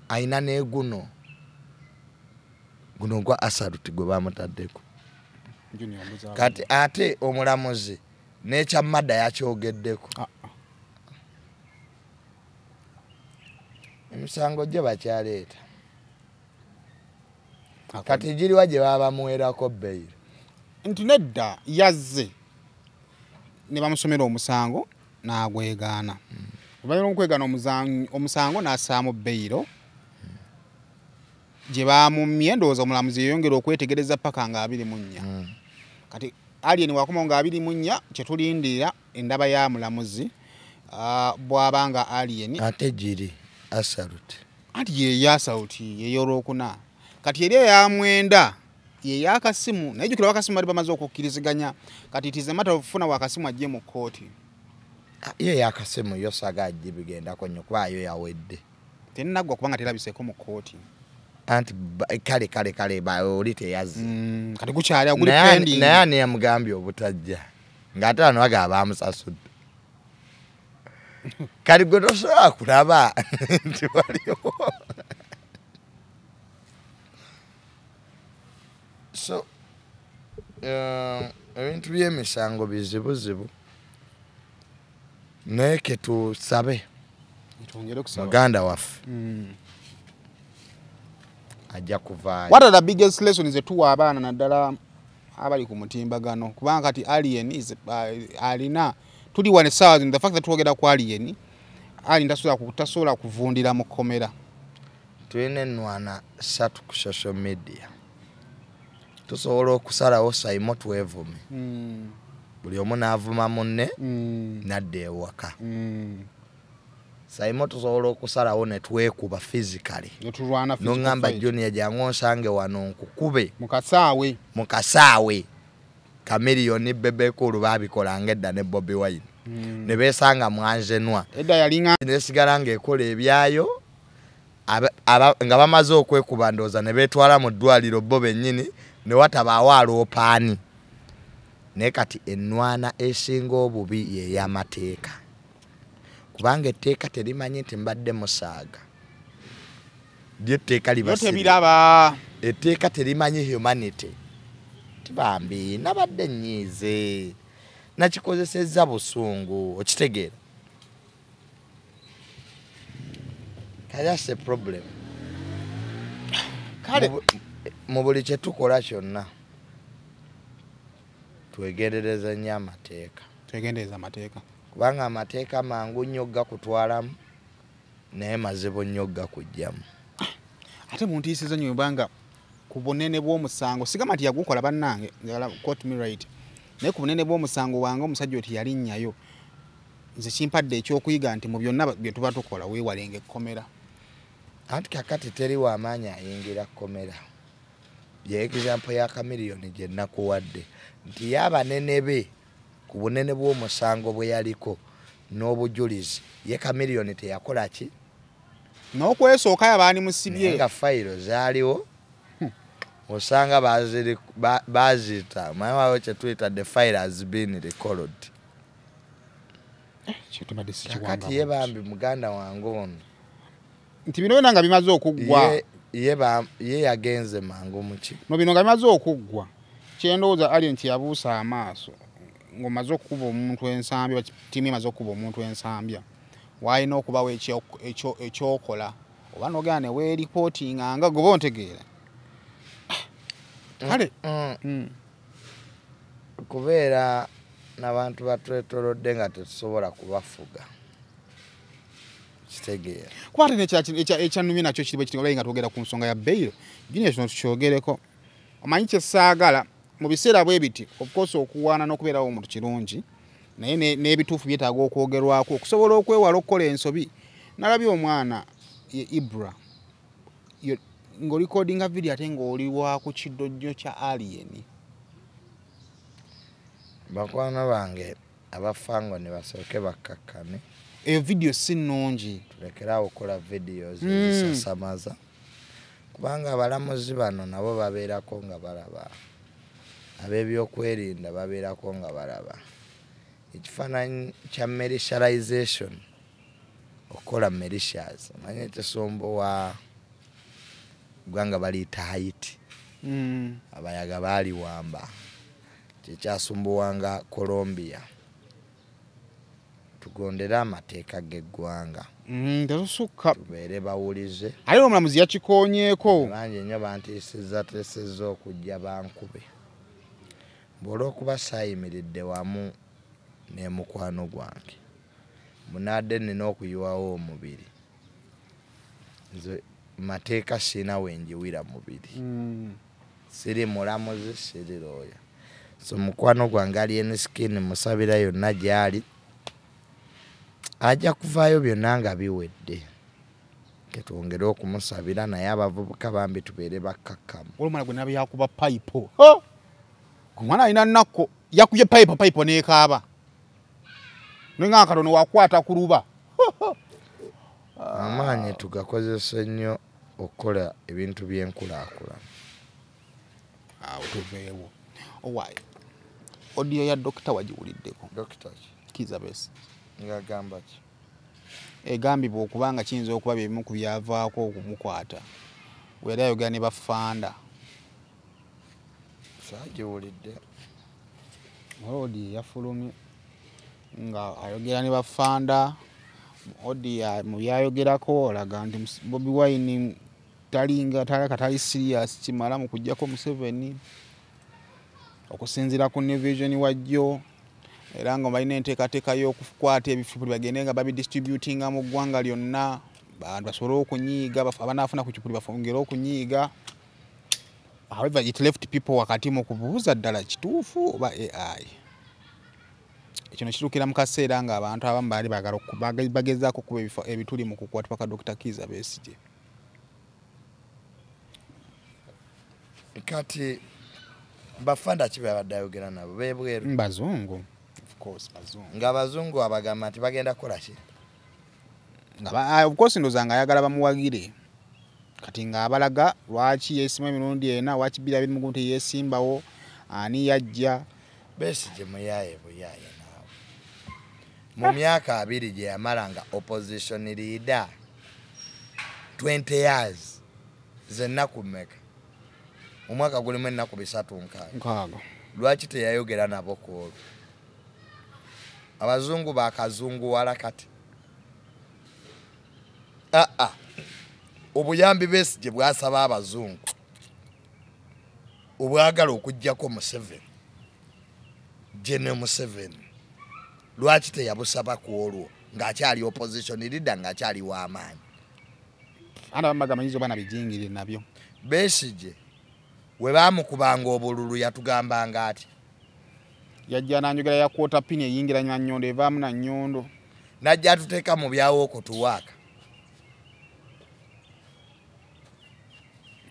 ayina ne guno gwa Asalut gwe bamutaddeko kati ate omulamuzi n'ekya madda yakyogeddeko emisango gye bakyaleeta kati giriwa gye baba bamuwerako beyiro nti nedda yazze ne bamusomera omusango n'agwegaana banyina okwegaana omusango n'assaamu beyiro gye bamumye ndowooza omulamuzi yeyongera okwetegereza paka nga 24 kati alien wakoma nga 24 kyetulindirira endaba ya mulamuzi bw'abanga alien ate giri Asalut ati ye Asalut yeyorokuna kati eri ya mwenda ye yakasimu naye jukira wakasimu ali bamaze okukkiriziganya kati itize mata ofuna wakasimu ajje mu kooti ye yakasimu yosaga ajje bigenda ko nyokuba yo yawedde tennaggwa kubanga terabiseko mu kooti anti kale ba olite yazi kati kukyali aguli pending naye ne yamugambye obutajja ngate bano bagaba bamusasudde kali gwe tosobola kulaba nti waliwo so ebintu by'emisango bizibuzibu naye ketusabe muganda waffe ajja kuvaayo. What are the biggest lessons zetuwa abaana naddala abali ku mutimbagano kubanga kati alien is alina tuli wane sawa in the fact that twogera ku alien ali tasobola kuvundira mu komera tulina ennwana 3 ku social media tusobola okusalawo sayimo twevume buli omu n'avuma munne nadda ewaka sayimo tusobola okusalawo ne twekuba physically n'ongamba Junior jangu onsange wano nkukube mu kasaawe Chameleone Bebekulu babikola ngedda ne Bobby Wine ne beesanga mwanjenwa edda yalinga nesigala ng'ekola ebyayo nga bamaze okwekuba ndooza ne beetwala mu ddwaliro bo bennyini ne watabaawo aloopaani naye kati ennwana esinga obubi ye y'amateeka kubanga etteeka terimanyi nti mbadde musaaga lyo etteeka libasiraba etteeka terimanyi humanity tibambi nabadde nnyiize nakikozesezza busungu okitegeera that's a problem kale mu buli kye tukola kyonna twegendereza nnyo amateeka kubanga amateeka mangu nnyo gakutwalamu naye mazibu nnyo gakujjamu ate muntiisiza nnyo banga ku bunene bw'omusango sigamba nti yagukola bannange quote me right naye ku bunene bw'omusango wange omusajja oti yalinnyayo nze kimpadde ekyokuyiga nti mu byonna bye tuba tukola weewalenga ekkomera anti kakati teri w'amaanyi ayingira kkomera ye example ya Chameleone gye nakuwadde nti y'abanene be ku bunene bw'omusango bwe yaliko n'obujulizi ye Chameleone teyakola ki n'okwesooka yabaani musibye nga fayiro zaaliwo osanga bazita manyi wawo kye tuyita the file has been recorded kati ye bambi muganda wange ono nti bino byonna nga bimaze okuggwa ye yagenze mangu muki no bino nga bimaze okuggwa kyendowooza ali nti yabuusa amaaso ng'omaze okukuba omuntu ensambya ttiimu emaze okukuba omuntu ensambya waalina okubawo ekyokola oba n'ogenda ne weeripootinga nga goba ontegeera kale kubeera n'abantu batwetolodde nga tetusobola kubafuga kitegeera kuba ate ekyannumye nakyo kiri bwe kiri nga twogera ku nsonga ya beyiro gino kino tukyogereko omanyi kyesaagala mu biseera bwe biti of course okuwaana n'okubeerawo omuntu kirungi naye n'ebituufu byetaaga okwogerwako okusobola okwewala okukola ensobi nalabye omwana ye Ibra ng'olikodinga video ate ng'oliwa ku kiddojjo kya alien bakwana bange abafango ne basooke bakkakkane eyo video si nnungi tulekerawo okukola videos ezisasamaza kubanga abalamuzi bano nabo babeerako nga balaba ab'ebyokwerinda babeerako nga balaba ekifaananyi kya militarization okola militias manye ekisumbu wa gwanga baliyita Haiti abayaga baali wamba kyekyasumbuwanga Colombia tugondera amateeka g'eggwanga tubeere bawulize aye omulamuzi yakikonyeeko bangi nnyo bantiisizza okujja bankube bw'olwokuba saayimiridde wamu ne mukwano gwange munaadde nina okuyiwawo omubiri nze mateeka sina wenjiwira mubiri siri mulamuzi siri looya so mukwano gwange ali enskin musabira yonna gyali ajja kuvaayo byonna nga biwedde ketwongere okumusabira naye abavubuka bambi tubeere bakkakkamu olumala gwe nabe yakuba payipo omwana alina nnakko yakubye payipo n'ekaaba nenga akatono wakwata ku luba amaanyi tugakozesa nnyo okukola ebintu by'enkulaakulana awo tuveewo owaayi odiyo ya dokita wagiwuliddeko dokita Kizza Besigye ngagamba ki egambibwa okubanga kiyinza okuba byebimu ku byavaako okumukwata we yali ayogera ne bafanda saagiwulidde odi yafulumye nga ayogera ne bafanda odi mu byayogerako olaga nti Bobi Wine tali serious kimala mu kujjako Museveni okusinziira ku New Vision wajjo era nga balina enteekateeka y'okukwata ebifupi bagende nga babidistributinga mu ggwanga lyonna bantu basobole okunyiiga abanaafuna ku kipuli bafungire okunyiiga. However, it left people wakati mu kubuuza ddala kituufu oba AI. Ekyo kituukira mu kaseera nga abantu abamu baali bagezaako kuba ebituli mu kukwata paka Dr. Kizza Besigye. Kati bafanda ki babadde ayogera nabo beebweru Bazungu. Of course, bazungu. Nga bazungu abagamba nti bagenda kukola ki? Of course ndoza nga ayagala bamuwagire. Kati nga abalaga lwaki yeesima emirundi ena wakibira biri mu nti yeesimbawo ani yajja Besigye muyaye buyaye naawe. Mu myaka 2 gye yamalanga opposition leader 20 years zennaku mmeka omwaka gulimu ennaku 3 lwaki teyayogera nabo ku olwo? Abazungu bakazunguwala kati obuyambi Besigye bwasaba abazungu obwagala okujjako Museveni General Museveni lwaki teyabusaba ku olwo ng'akyali opposition leader ng'akyali w'amaanyi? ana bamagamanyirizo bana bijingire nabyo. Besigye we baamukubanga obululu yatugambanga ati yajja n'anjogera ya kwota pini eyingira na nnyondo evaamu na nnyondo najja atuteeka mu byawo okutuwaaka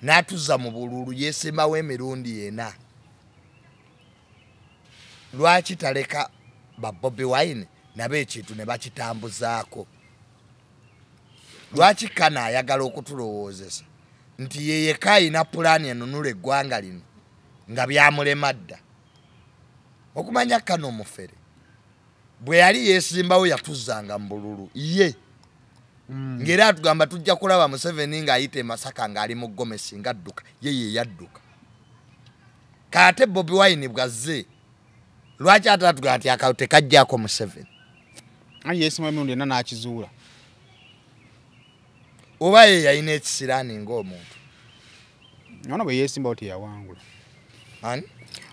n'atuzza mu bululu yeesimbawo emirundi ena. Lwaki taleka ba Bobi Wine nabo ekintu ne bakitambuzaako? Lwaki kana ayagala okutulowoozesa nti yeyeka alina pulaani enunula eggwanga lino nga byamulema dda? Okumanya kano omufere bwe yali yeesimbawo yatuzzanga mu bululu ye ngera atugamba tujja kulaba Museveni ng'ayita e Masaka ng'ali mu Gomesi ng'adduka ye yadduka. Kate Bobi Wine bwazze lwaki atatugamba nti akawo tekajjaako Museveni? ani yeesima emirundi ena n'akizuula oba ye yalina ekisiraani ng'omuntu? nono bwe yeesimbawo teyawangula. Ani?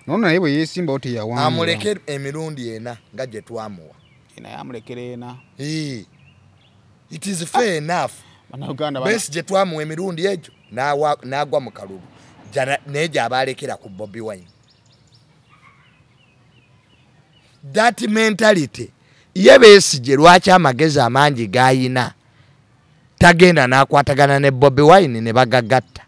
Nono naye bwe yeesimbawo teyawangula. Amuleke emirundi ena nga gye twamuwa. Naye amulekera ena. It is fair enough. Besigye twamuwa emirundi egyo n'agwa mu kalulu naye gy'aba alekera ku Bobi Wine. That mentality ye Besigye lwaki amagezi amangi g'ayina tagenda n'akwatagana ne Bobi Wine ne bagagatta?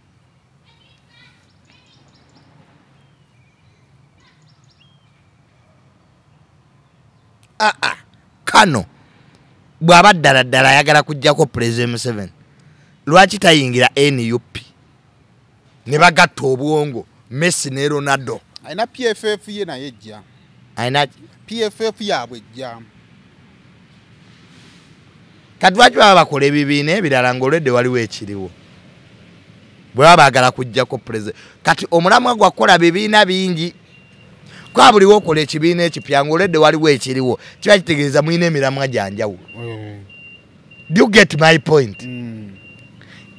Kano bw'aba ddala ayagala kujjako President Museveni lwaki tayingira NUP ne bagatta obwongo Messi ne Ronaldo? Alina PFF ye naye ejja. Aina PFF yaabwe ejja. Kati lwaki baba bakola ebibiina ebirala ng'olwedde waliwo ekiriwo bwe baba baagala kuggyako pulezidenti kati omulamwa gwakola bibiina bingi kwa buliwo okola ekibiina ekipya ng'olwedde waliwo ekiriwo kiba kitegeeza mulina emiramwa gya njawulo. Do you get my point?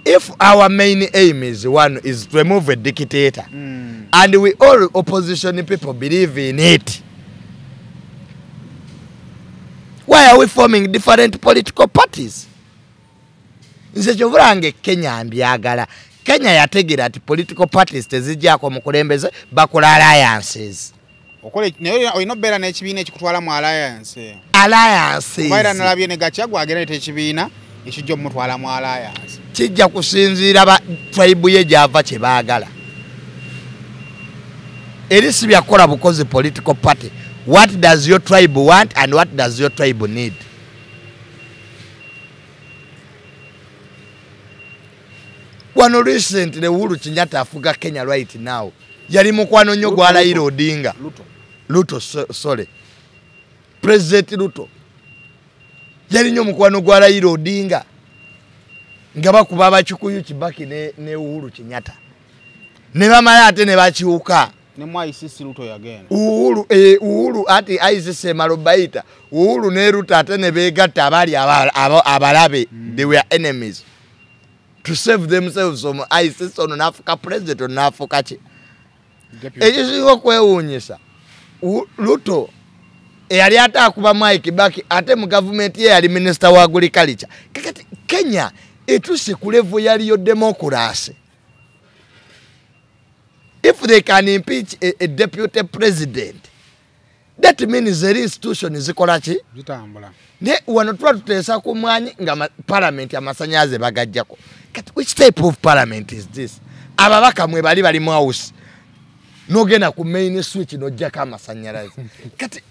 If our main aim is to remove a dictator and we all opposition people believe in it, why are we forming different political parties? Nze kyovulange Kenya mbyagala. Kenya yategera ati political parties tezijjako mukulembeze bakola alliances. Okole naye oyino beera n'ekibiina ekikutwala mu alliance. Alliances. Bayira nalabye ne Gachagua agenda ekibiina ekijja omutwala mu alliance. Kijja kusinziira ba tribe ye gyava kye baagala. Erisi byakola bukozi political party. What does your tribe want and what does your tribe need? Wano recently Uhuru Kenyatta afuga Kenya right now. Yali mukwano nnyo gwa Raila Odinga. Ruto, sorry. President Ruto. Yali nnyo mukwano gwa Raila Odinga. Nga bakuba abakikuyu Kibaki ne Uhuru Kenyatta. Ne bamala ate ne bakiwuka. Ne mwa ICC Ruto yagenda. Uhuru ati ICC malubaita. Uhuru ne Ruto ate ne begatta abali abalabe. They were enemies. To save themselves from ICC on Africa president on Africa chi. Ekisinga kwewuunyisa. Ruto yali atakuba Mwai Kibaki ate mu government ye yali minister wa agriculture. Kakati Kenya etuse ku level yaliyo democracy. If they can impeach a deputy president, that means the institution is kolachi zitambula. Ne wanotwa tutesa ku mwanyi nga parliament ya masanyaze bagajjako. Which type of parliament is this? Ababaka mwe bali mu house. No gena ku main switch no jaka amasanyalaze. Kati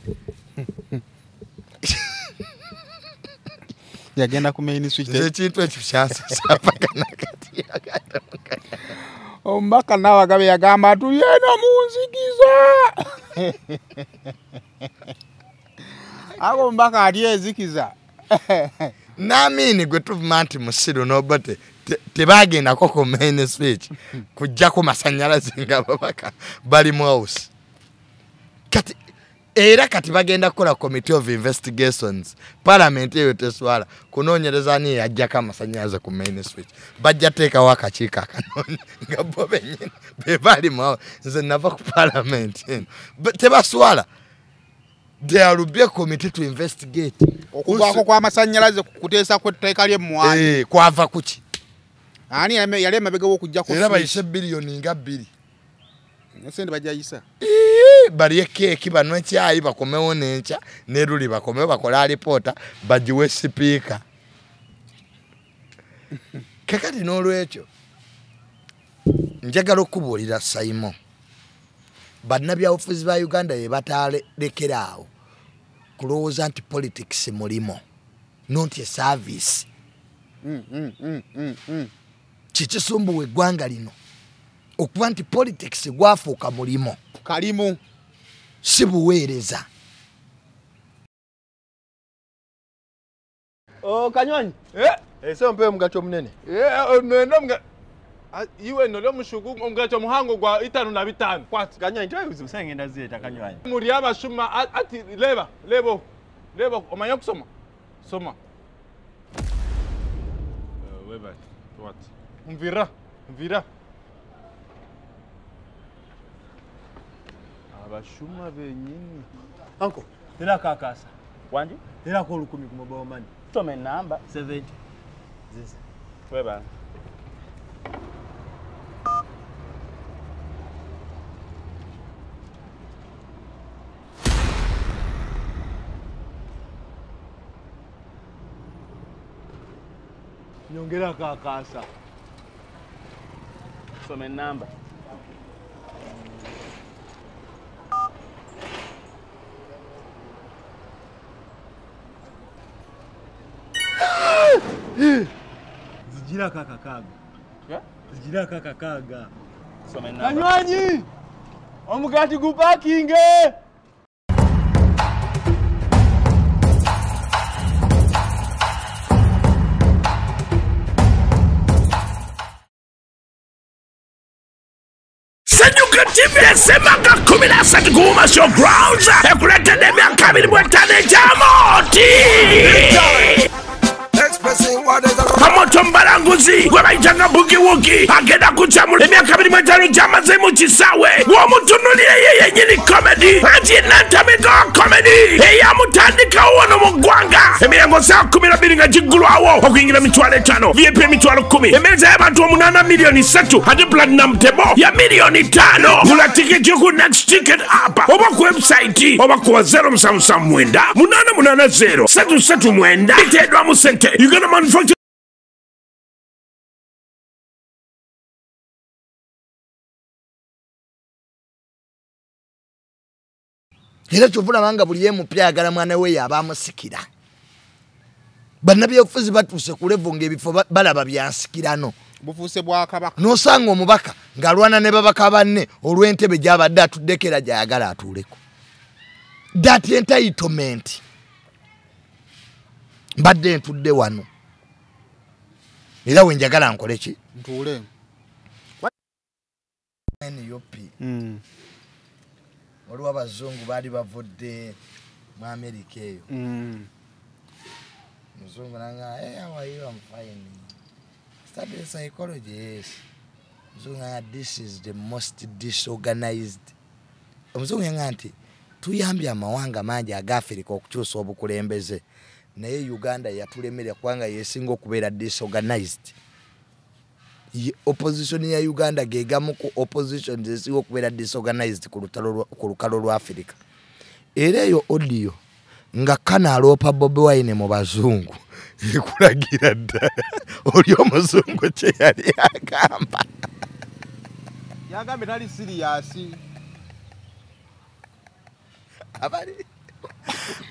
yagenda ku main switch. Zekintu ekishansa sapaka nakati yagata. Ombaka nawe agabe yagamba tuyena munzikiza. Ako mbaka aliyezikiza. Namini gwe tuvumanti musiro nobote tebagenda koko main switch kujjako masanyalaze nga babaka bali mu house. Kati era kati bagenda kola committee of investigations parliament eyo teswala kunoonyereza ni yajjaka masanyalaze ku main switch bajja teeka wakachika kanoni nga bo benyine be bali mu nze nava ku parliament tebaswala. There will be a committee to investigate. Okuvako kwa masanyalaze kuteesa kwetteka lye muwani. Kwava kuki? Ani yale mabega wokujja ku. Era bayise billion nga 2. Nesende bajayisa. Bali ekeki banwe kyayi bakomewo nencha neruli bakomewo bakola reporter bajiwe speaker. Kakati n'olwekyo njagala okubuulira Simon. Bannabya ofuzi ba Uganda ye batalekerawo kulowooza nti politics mulimo not a service. Kikisumbuwa eggwanga lino okuba nti politics gwafuuka mulimo kalimu si buweereza. Kanywanyi ese mpe omugacho munene Nenda mga iwe no mushugu omugacho muhango gwa 5 kwati Kanywanyi twayibuza usengenda zeta Kanywanyi muri abashuma ati lebo omanya kusoma soma weba what mvira abashuma benyini Uncle tera kakasa wanji tera ko 10 ku mobile money tome namba 70 this weba nyongera kakasa some namba Zijira kakakaga. Zijira kakakaga. Some namba. Kanywanyi! Omugati gupakinge! TV esemaka 13 kuuma showgrounds ekuletedde emyaka 25 egy'amooti kamoto mbalanguzi gwe bayitanga bugiwugi agenda kukyamula emyaka 25 gy'amaze mu kisaawe bw'omutunulire ye yennyini komedi anti enantamiga wa komedi eyamutandikawo wano mu ggwanga emirengo saa 12 nga giggulwawo okuyingira emitwalo 5 vip emitwalo 10 emmeeza y'abantu 8 miliyoni 3 ate platinum tebo ya miliyoni 5 gula tiketi yo ku next ticket app oba ku website oba ku 0779 880 339 biteedwa mu sente Uganda Manufacturing era kyovulabanga buli yemupya ayagala mwana we yabaamusikira bannabyobufuzi batuuse ku levo ng'ebifo balaba byansikirano bufuuse bwa kabaka n'osanga omubaka ng'alwana ne babaka banne olw'entebe gy'abadde atuddeko era gy'ayagala atuuleko that entitlement mbadde ntudde wano era we njagala nkole ki ntuule NUP waliwo abazungu baali bavudde mu America eyo muzungu nanga hey, how are you? I'm fine. Study psychology, yes. Muzungu nanga this is the most disorganized. Muzungu nanga nti tuyambye amawanga mangi agafirika okukyusa obukulembeze naye Uganda yatulemera kubanga yesinga okubeera disorganized. Opposition ya Uganda gegamu ku opposition zesinga okubeera disorganized ku lukalo lwa Africa. Era eyo audio nga kana alopa Bobi Wine mu bazungu ekulagira ddala oli omuzungu kye yali agamba yagambe tali serious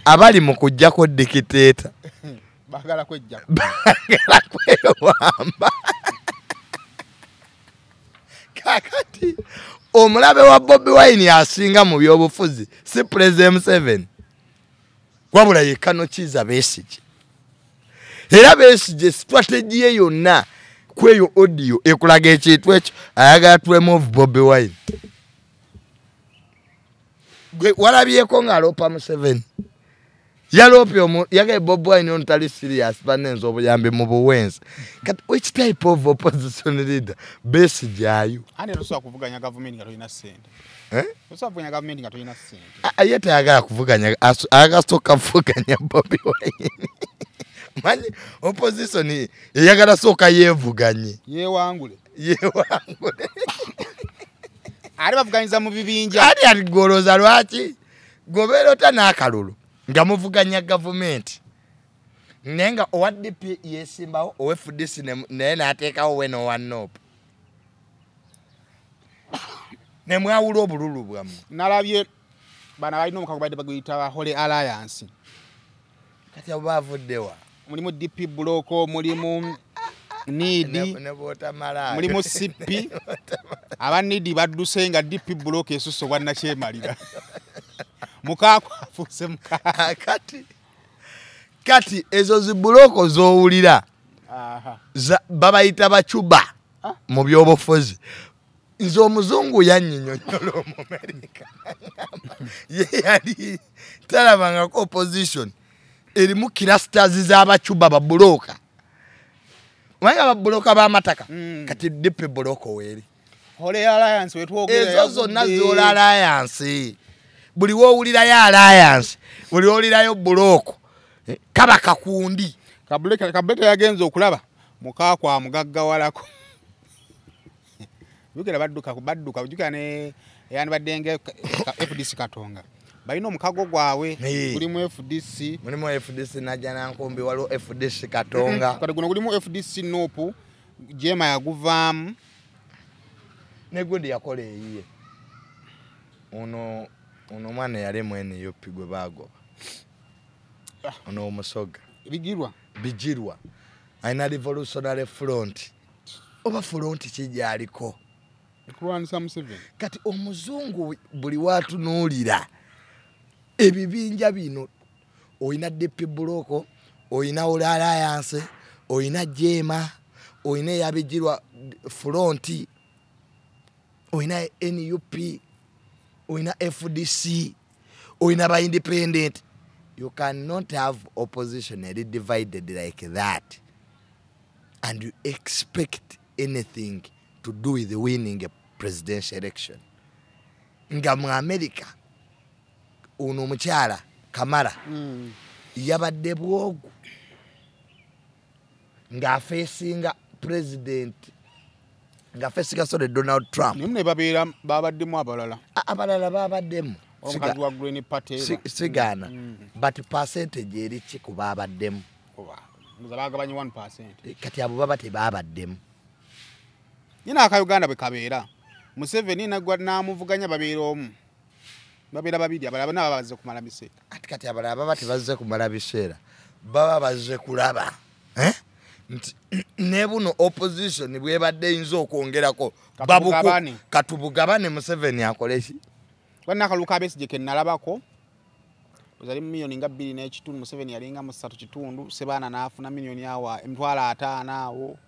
abali mu kujjako dikiteeta bagala kwejja bagala kwewamba kakati omulabe wa Bobi Wine asinga mu byobufuzi si President Museveni wabula yekano kiza Besigye era Besigye strategy ye yonna kweyo audio ekulaga ekintu ekyo ayagala twemove Bobi Wine gwe walabyeko ng'alopa Museveni yalopye yagaye Bobi Wine on tali serious banenza obuyambi mu buwenzi kati which type of opposition leader Besigye ayo ane tosobola kuvuganya government nga tolina ssente tosobola kuvuganya government nga tolina ssente ye tayagala kuvuganya agasooka kuvuganya Bobi Wine manyi opposition eyagala sooka yeevuganye yeewangule ali bavuganyiza mu bibinja ali aligoloza lwaki gobeera ota n'akalulu nga muvuganya gavumenti naye nga owa DP yesimbawo owa FDC naye n'ateekawo we n'owa NOP ne mwawula obululu bwammwe nalabye bana balina omukago badde baguyita Holy Alliance kati abo baavuddewa mulimu DP Buloko mulimu Nidi mulimu CP aba Nidi badduse nga DP Buloko esuso bwanna kyemalira mukako afuse mukako kati ezo zibuloko zowulira babayita bacuba mu byobufuzi nze omuzungu yanyinyonyola Omumerika ye yali talabangako opposition erimu clusters z'abacuba babuloka wanga babuloka b'amataka kati DP Buloko weeri Holy Alliance wetwogera ezo zonna zola Alliance buli wowulirayo Alliance buli wowulirayo Buloko kaba kakundi kabuleka yagenza okulaba mukako amugaggawalako bugera badduka ujukira ne yani badenge FDC Katonga balina omukago gwawe gulimu FDC mulimu FDC najana nkombi waliwo FDC Katonga kati guno gulimu FDC Nopu Jema yaguvaamu ne gundi yakola eyiye ono mwana yali mwene yopigwe bago ono omusoga bigirwa aina revolutionary front oba front kijaliko kulwanisa Museveni kati omuzungu buli watunuulira ebibinja bino oyina DP Buloko oyina Holy Alliance oyina Jema oyina yabigirwa front oyina NUP, oyina FDC, oyina ba independent. You cannot have opposition divided like that and you expect anything to do with winning a presidential election. Nga mu America uno mukyala Kamala yabadde bwogu nga facinga president nga facinga Donald Trump. Nimne babaddemu abalala babaddemu omukazi wa Green Party sigana but percentage eri ki ku babaddemu bagabanye 1%. Kati abo baba tebabaddemu. Nyina aka Uganda bwe kabeera Museveni nagwa namuvuganya babeera omu babeera babiri abalaba nabo bazze kumala biseera. Kati abalaba baba tebazze kumala biseera baba bazze kulaba ne buno opposition bwebadde inzo okwongerako babuku katubugabane Museveni akoleki bwana akaluka Besigye ke nalabako uzali milioni nga 2.5 Museveni yalinga mu 3.5 sebana nafuna milioni awa emitwala 5 awo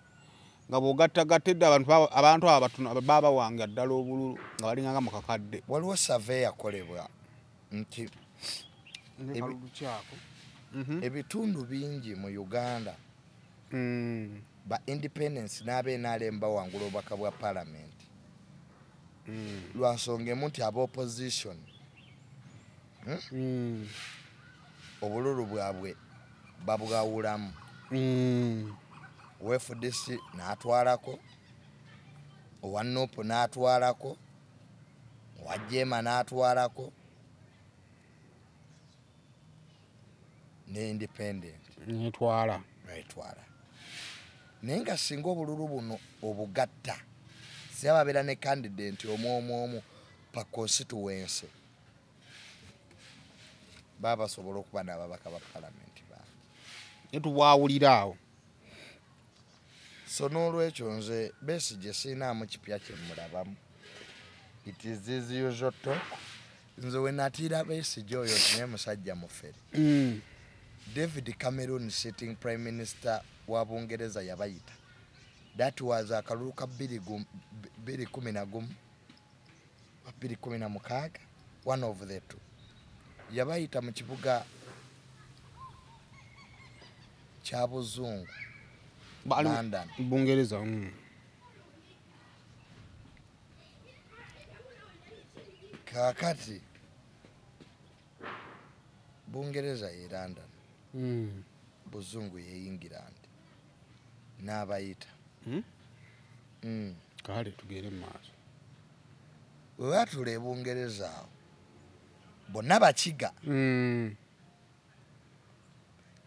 nga bogattagattedde abantu aba baba wange ddala obululu nga balinga nga mukakadde. Waliwo survey yakolebwa nti ebitundu bingi mu Uganda ba independence n'abe nalemba wangula obubaka bwa parliament lwansonga emu nti aba opposition obululu bwabwe babugawulamu FDC n'atwalako owa NUP n'atwalako owa Jema n'atwalako ne independent n'etwala naye nga singa obululu buno obugatta sibabeera ne candidate omu pa constituency baba basobola okuba n'ababaka ba parliament baabwe netubwawulira awo. So n'olwekyo nze Besigye siinaamu kipya kye mulabamu. It is this usual talk. Nze we natiira Besigye oyo naye musajja mufere. David Cameron sitting prime minister wa Bungereza yabayita. That was akalulu ka 2016 one of the two. Yabayita mu kibuga kya Buzungu London Bungereza. Kakati Bungereza ye London Buzungu ye England n'abayita kale tugere maaso watule Bungereza bonna bakiga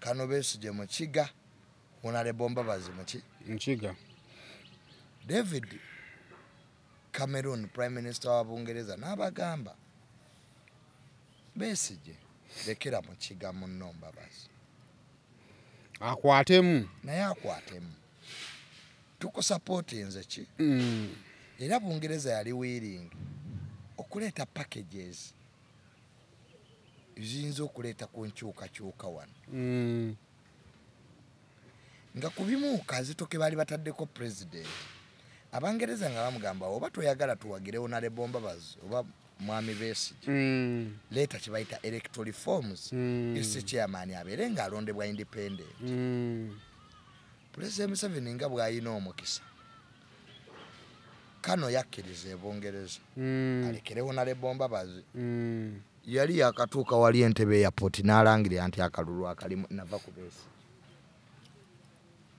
Kano Besigye mukiga Honorable Mbabazi mukiga David Cameron Prime Minister wa Bungereza n'abagamba Besigye lekera mukiga munno Mbabazi akwatemu naye akwatemu tukusupport nze ki era Bungereza yali willing okuleeta packages ziyinza okuleeta ku nkyukakyuka wano nga kubimu kazitoke bali bataddeko president Abangereza nga bamugamba oba toyagala tuwagire Honorable Mbabazi oba mwami Besigye leta kibayita electoral reforms isi chairman abeere nga alondebwa independent President Museveni nga bw'ayina omukisa Kano yakkiriza Bungereza alekere Honorable Mbabazi yali yakatuuka wali Entebbe airport n'alangira nti akalulu akalimu nava ku Besigye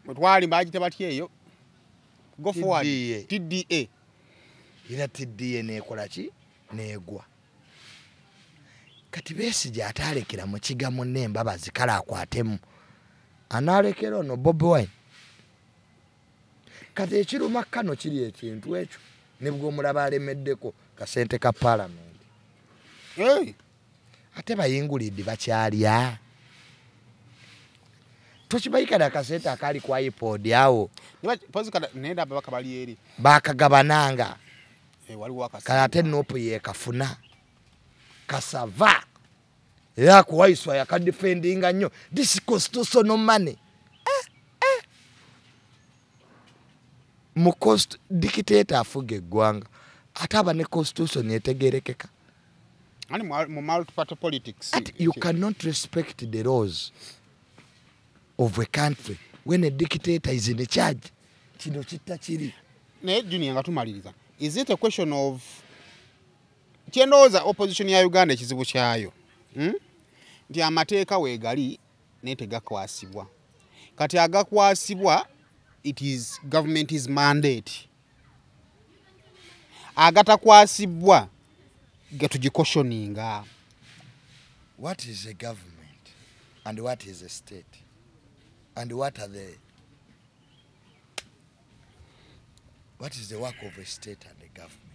mutwali mbagite batye eyo go forward TDA ila TDA nekola ki negwa kati Besigye atalekera mu kigamu ne Mbabazi kala akwatemu analekera ono Bobi Wine kati ekiruma Kano kiri ekintu ekyo nibwo mulaba alemeddeko kasente ka parliament ate bayingulidde bakyalya tokibayikana kasente akali kwa iPod awo nenda babaka bali eri bakagabananga waliwo akasi kate NUP ye kafuna kasava ya kuwaiswa ya kadefendinga nnyo this constitutional money mu cost dictator afuge gwanga ataba ne constitution etegerekeka. Ani mu multi-party politics. You cannot respect the laws of a country when a dictator is in charge. Kino kitachiri. Ne Junior nga tumaliriza. Is it a question of chendoza opposition ya Uganda ekizibu kyayo? Nti amateeka weegali netegakwasibwa. Kati agakwasibwa, it is government is mandate. Agatakwasibwa gatugikoshoninga. What is a government and what is a state? And what is the work of a state and a government?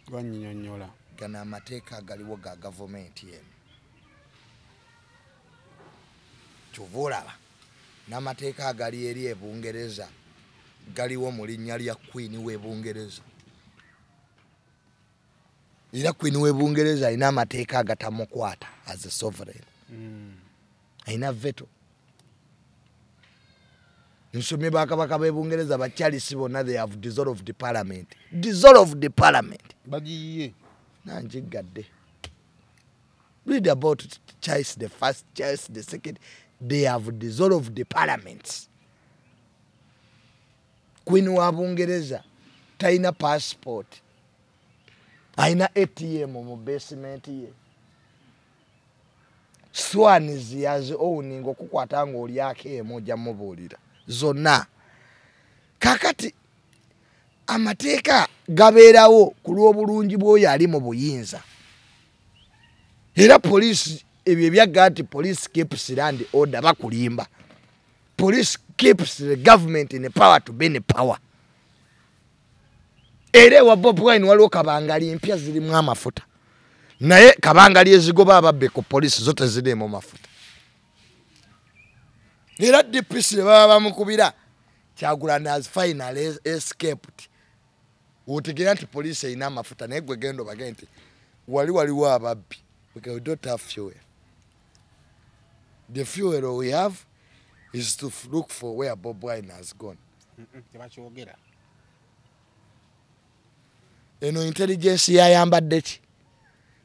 Gwanyinyonyola. Gana amateeka galiwo ga government yenu. Kyovulaba n'amateeka agali eri e Bungereza galiwo mu linnya lya Queen w'e Bungereza. Era Queen w'e Bungereza alina amateeka agatamukwata as a sovereign. Alina veto. Nsomye bakabaka b'e Bungereza bakyalisi bonna they have dissolved the parliament. Dissolved the parliament. Bagiye. Nanjigadde. Read about Charles the first, Charles the second. They have dissolved the parliaments. Queen wa Bungereza taina passport. Aina ATM mu basement ye. Swans yazi owning okukwata ngo lyake emoja mubulira. Zonna. Kakati amateeka gabeerawo ku lw'obulungi bw'oyo ali mu buyinza. Era police ebyo byagga nti police keeps land order bakulimba. Police keeps the government in the power to be in power. Era wa Bob Wine waliwo kabangali empya zirimu amafuta. Naye kabangali ezigoba ababbe ku police zote zirimu mafuta. Era DPC baba bamukubira Kyagulanyi has finally escaped. Utegera nti police ina amafuta naye gwe gendo bagenti waliwo ababbi. Because we don't have fuel. The fuel we have is to look for where Bob Wine has gone. Eno intelligence yayambadde ki?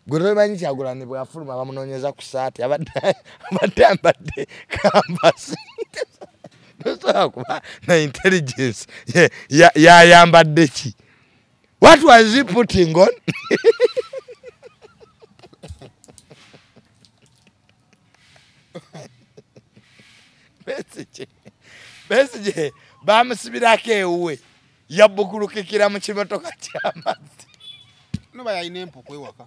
Gwe tomanyi Kyagulanyi bwe afuluma bamunoonyeza ku saati abadde ambadde kambasi. Tosobola kuba na intelligence yayambadde ki? What was he putting on? Besije bamusibirako ewuwe yabbukulukikira mu kimotoka ky'amazzi. Noba yalina empuku ewaka.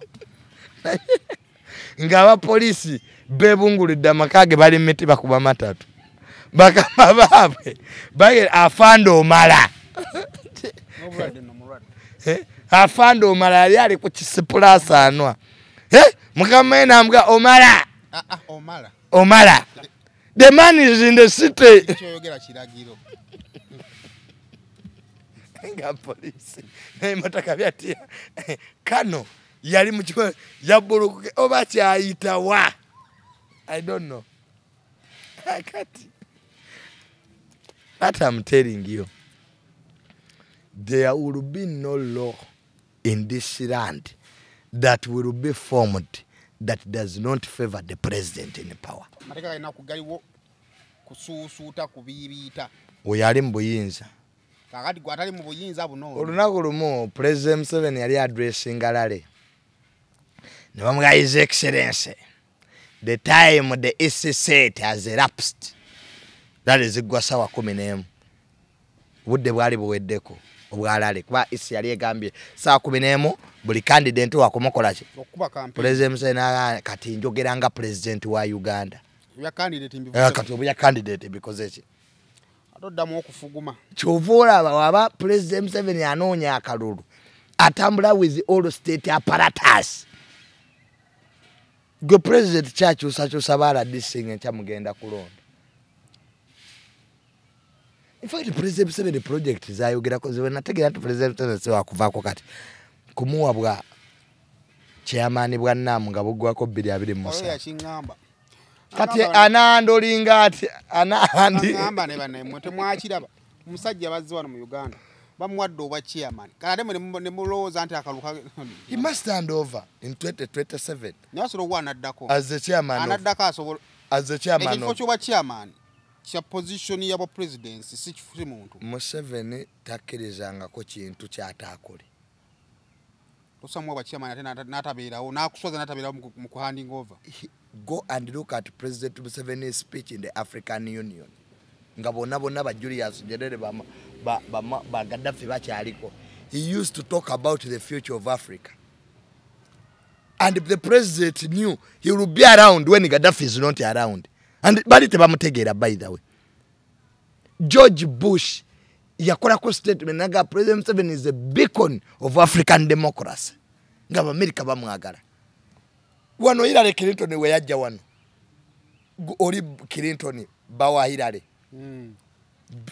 Ng'abapoliisi beebunguludde amaka ge bali miti bakuba matatu. Bakama baabwe bagera afande omala. Afande omala yali ali ku kisipulaasa anwa. Mukama we n'amuga omala. Omala. The man is in the city. Nga police. Motaka byati. Kano yali mu kigo yabbulukuke oba kyayita wa. I don't know. Kati. That I'm telling you. There will be no law in this land that will be formed that does not favor the president in power. Oyo ali mu buyinza. Olunaku lumu President Museveni yali addressing Alale. Ne bamuga His Excellency. The time the EC set has elapsed. That is gwa sawa 11. Budde bwali buweddeko obwalale kuba EC yali egambye sawa 11 buli candidate wakomokola ki okuba campaign. President Museveni kati njogera nga president wa Uganda. Ya candidate mbivuze. Kati obuya candidate because eki. Atoddamu okufuguma. Kyovula waba President Museveni anoonya akalulu. Atambula with all state apparatus. Go President Chachu sacho sabala disinga chamugenda kulonda. In fact, President Museveni project zayogera ko ziwe nategera nti President Museveni wakuvako kati. Kumuwa bwa chairman bwa Namu nga bugwako 223. Oya kingamba. Kati anandolinga ati anandi ngamba ne bane mwete mwakiraba. Musajja bazzi wano mu Uganda. bamuwadde obwa chairman kale ne mulowooza nti akaluka he must hand over in 2027 nasobola wanaddako as the chairman anaddako asobola as the chairman ekifo ky'obwa chairman kya position y'aba presidency si kifuzi muntu Museveni takkirizangako kintu kyataakole tosamu aba chairman ate n'atabeerawo n'akusoza n'atabeerawo mu handing over. Go and look at President Museveni's speech in the African Union. Nga bonna ba Julius Nyerere ba Gaddafi bakyaliko. He used to talk about the future of Africa. And the president knew he will be around when Gaddafi is not around. And bali tebamutegeera by the way. George Bush yakolako statement naga President Museveni is a beacon of African democracy. Nga America bamwagala. Wano Hillary Clinton we yajja wano. Oli Clinton bawa Hillary.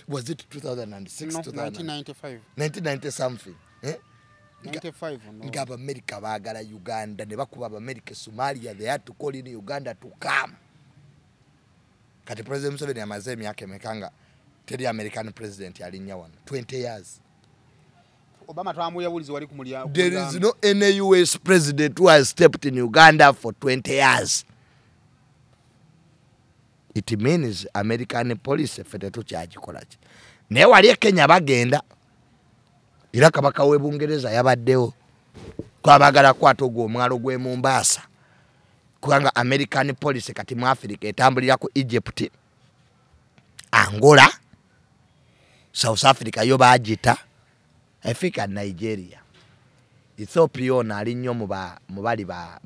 Was it 2006? No, 1995. 1990 something. 95. No. Nga America baagala Uganda ne bakuba America Somalia, they had to call in Uganda to come. Kati President Museveni amaze emyaka emekanga teri American president yalinnya wano 20 years. Obama twamuyabulizi wali kumulya. There is no any US president who has stepped in Uganda for 20 years. It means American police fete tukyagikolachi. Naye wali Kenya bagenda. Era kabaka we Bungereza yabaddewo. Kwabagala kwato gwo omwalo gwe Mombasa. Kubanga American police kati mu Africa etambulira ku Egypt, Angola, South Africa yo baagita, Africa, Nigeria. Ethiopia na ali nnyo mu bali ba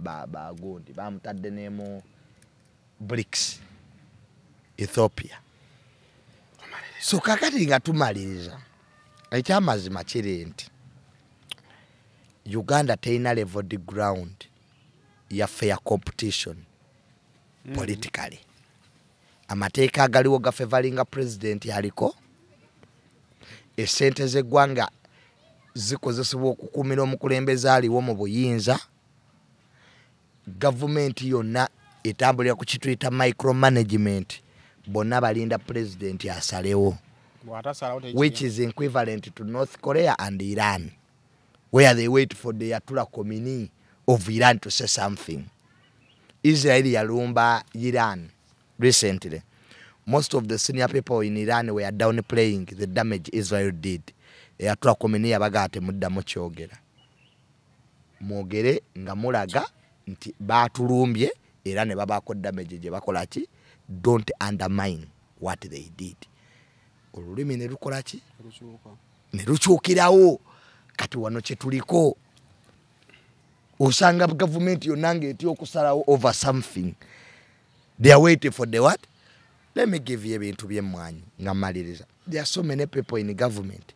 gundi bamutadde ne mu BRICS. Ethiopia. So kakati nga tumaliriza. Ekyamazima kiri nti Uganda terina leveled ground ya fair competition politically. Amateeka agaliwo gafevalinga president yaliko. Esente z'eggwanga zikozesebwa okukuumira omukulembeze aliwo mu buyinza. Gavumenti yonna etambulira ku kituyita micromanagement. Bonna balinda president asalewo. Which is equivalent to North Korea and Iran, where they wait for the Ayatollah Khomeini of Iran to say something. Israel yalumba Iran recently. Most of the senior people in Iran were downplaying the damage Israel did. Ayatollah Khomeini yabagate muddamu kyogera. Mwogere nga mulaga nti batulumbye era ne babako damage gye bakola ki. Don't undermine what they did. Olulimi ne lukola ki? Ne lukyukirawo. Kati wano kye tuliko. Osanga government yonange eti okusalawo over something. They are waiting for the what? Let me give you ebintu by'emmwanyi nga maliriza. There are so many people in government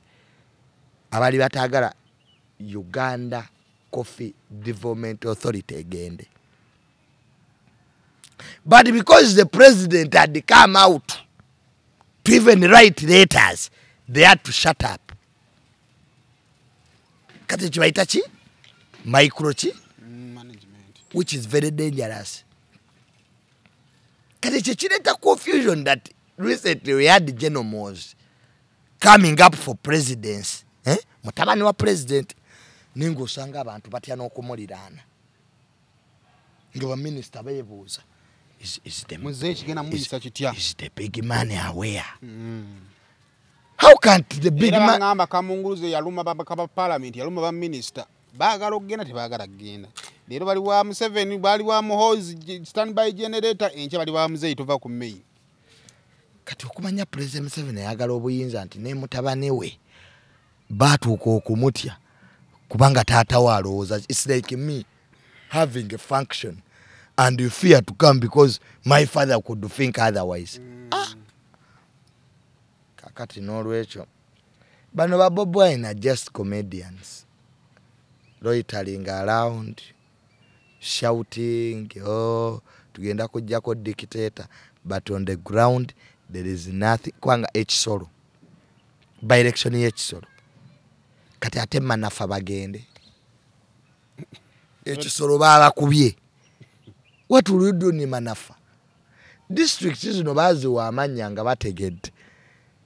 abali batagala Uganda Coffee Development Authority egende. But because the president had come out to even write letters, they had to shut up. Kati chibaita chi? Microchi? Management. Which is very dangerous. Kati chileta confusion that recently we had the Genomos coming up for presidency. Mutabani wa president. Ningo sanga abantu batya n'okumuliraana. Ngo ba minister bebuuza. Is the big man aware? How can't the big man ngamba kamunguluze yaluma baba parliament yaluma ba minister bagala okugenda tebagala kugenda leero bali wa Museveni bali wa Muhoozi standby generator enche bali wa Muzeyi tova ku main kati okumanya president Museveni yagala obuyinza nti ne mutabane we batuuka okumutya kubanga taata walowooza. It's like me having a function and you fear to come because my father could think otherwise. Kakati n'olwekyo bano ba Bobi Wine are just comedians loitering around shouting, oh tugenda kujjako dictator, but on the ground there is nothing. Kwanga ekisolo by election y'ekisolo kati ate manafa bagende ekisolo babakubye. What will you do ni manafa? District zino baziwa amanya nga bategedde.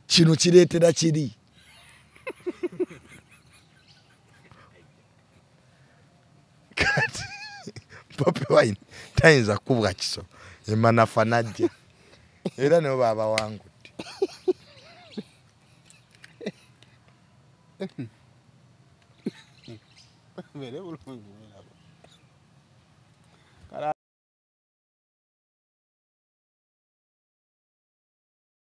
Kino kireetera kiri. kati Bobi Wine tayinza kubwa kiso emanafa najja era nibo baba wangu Vele bulungi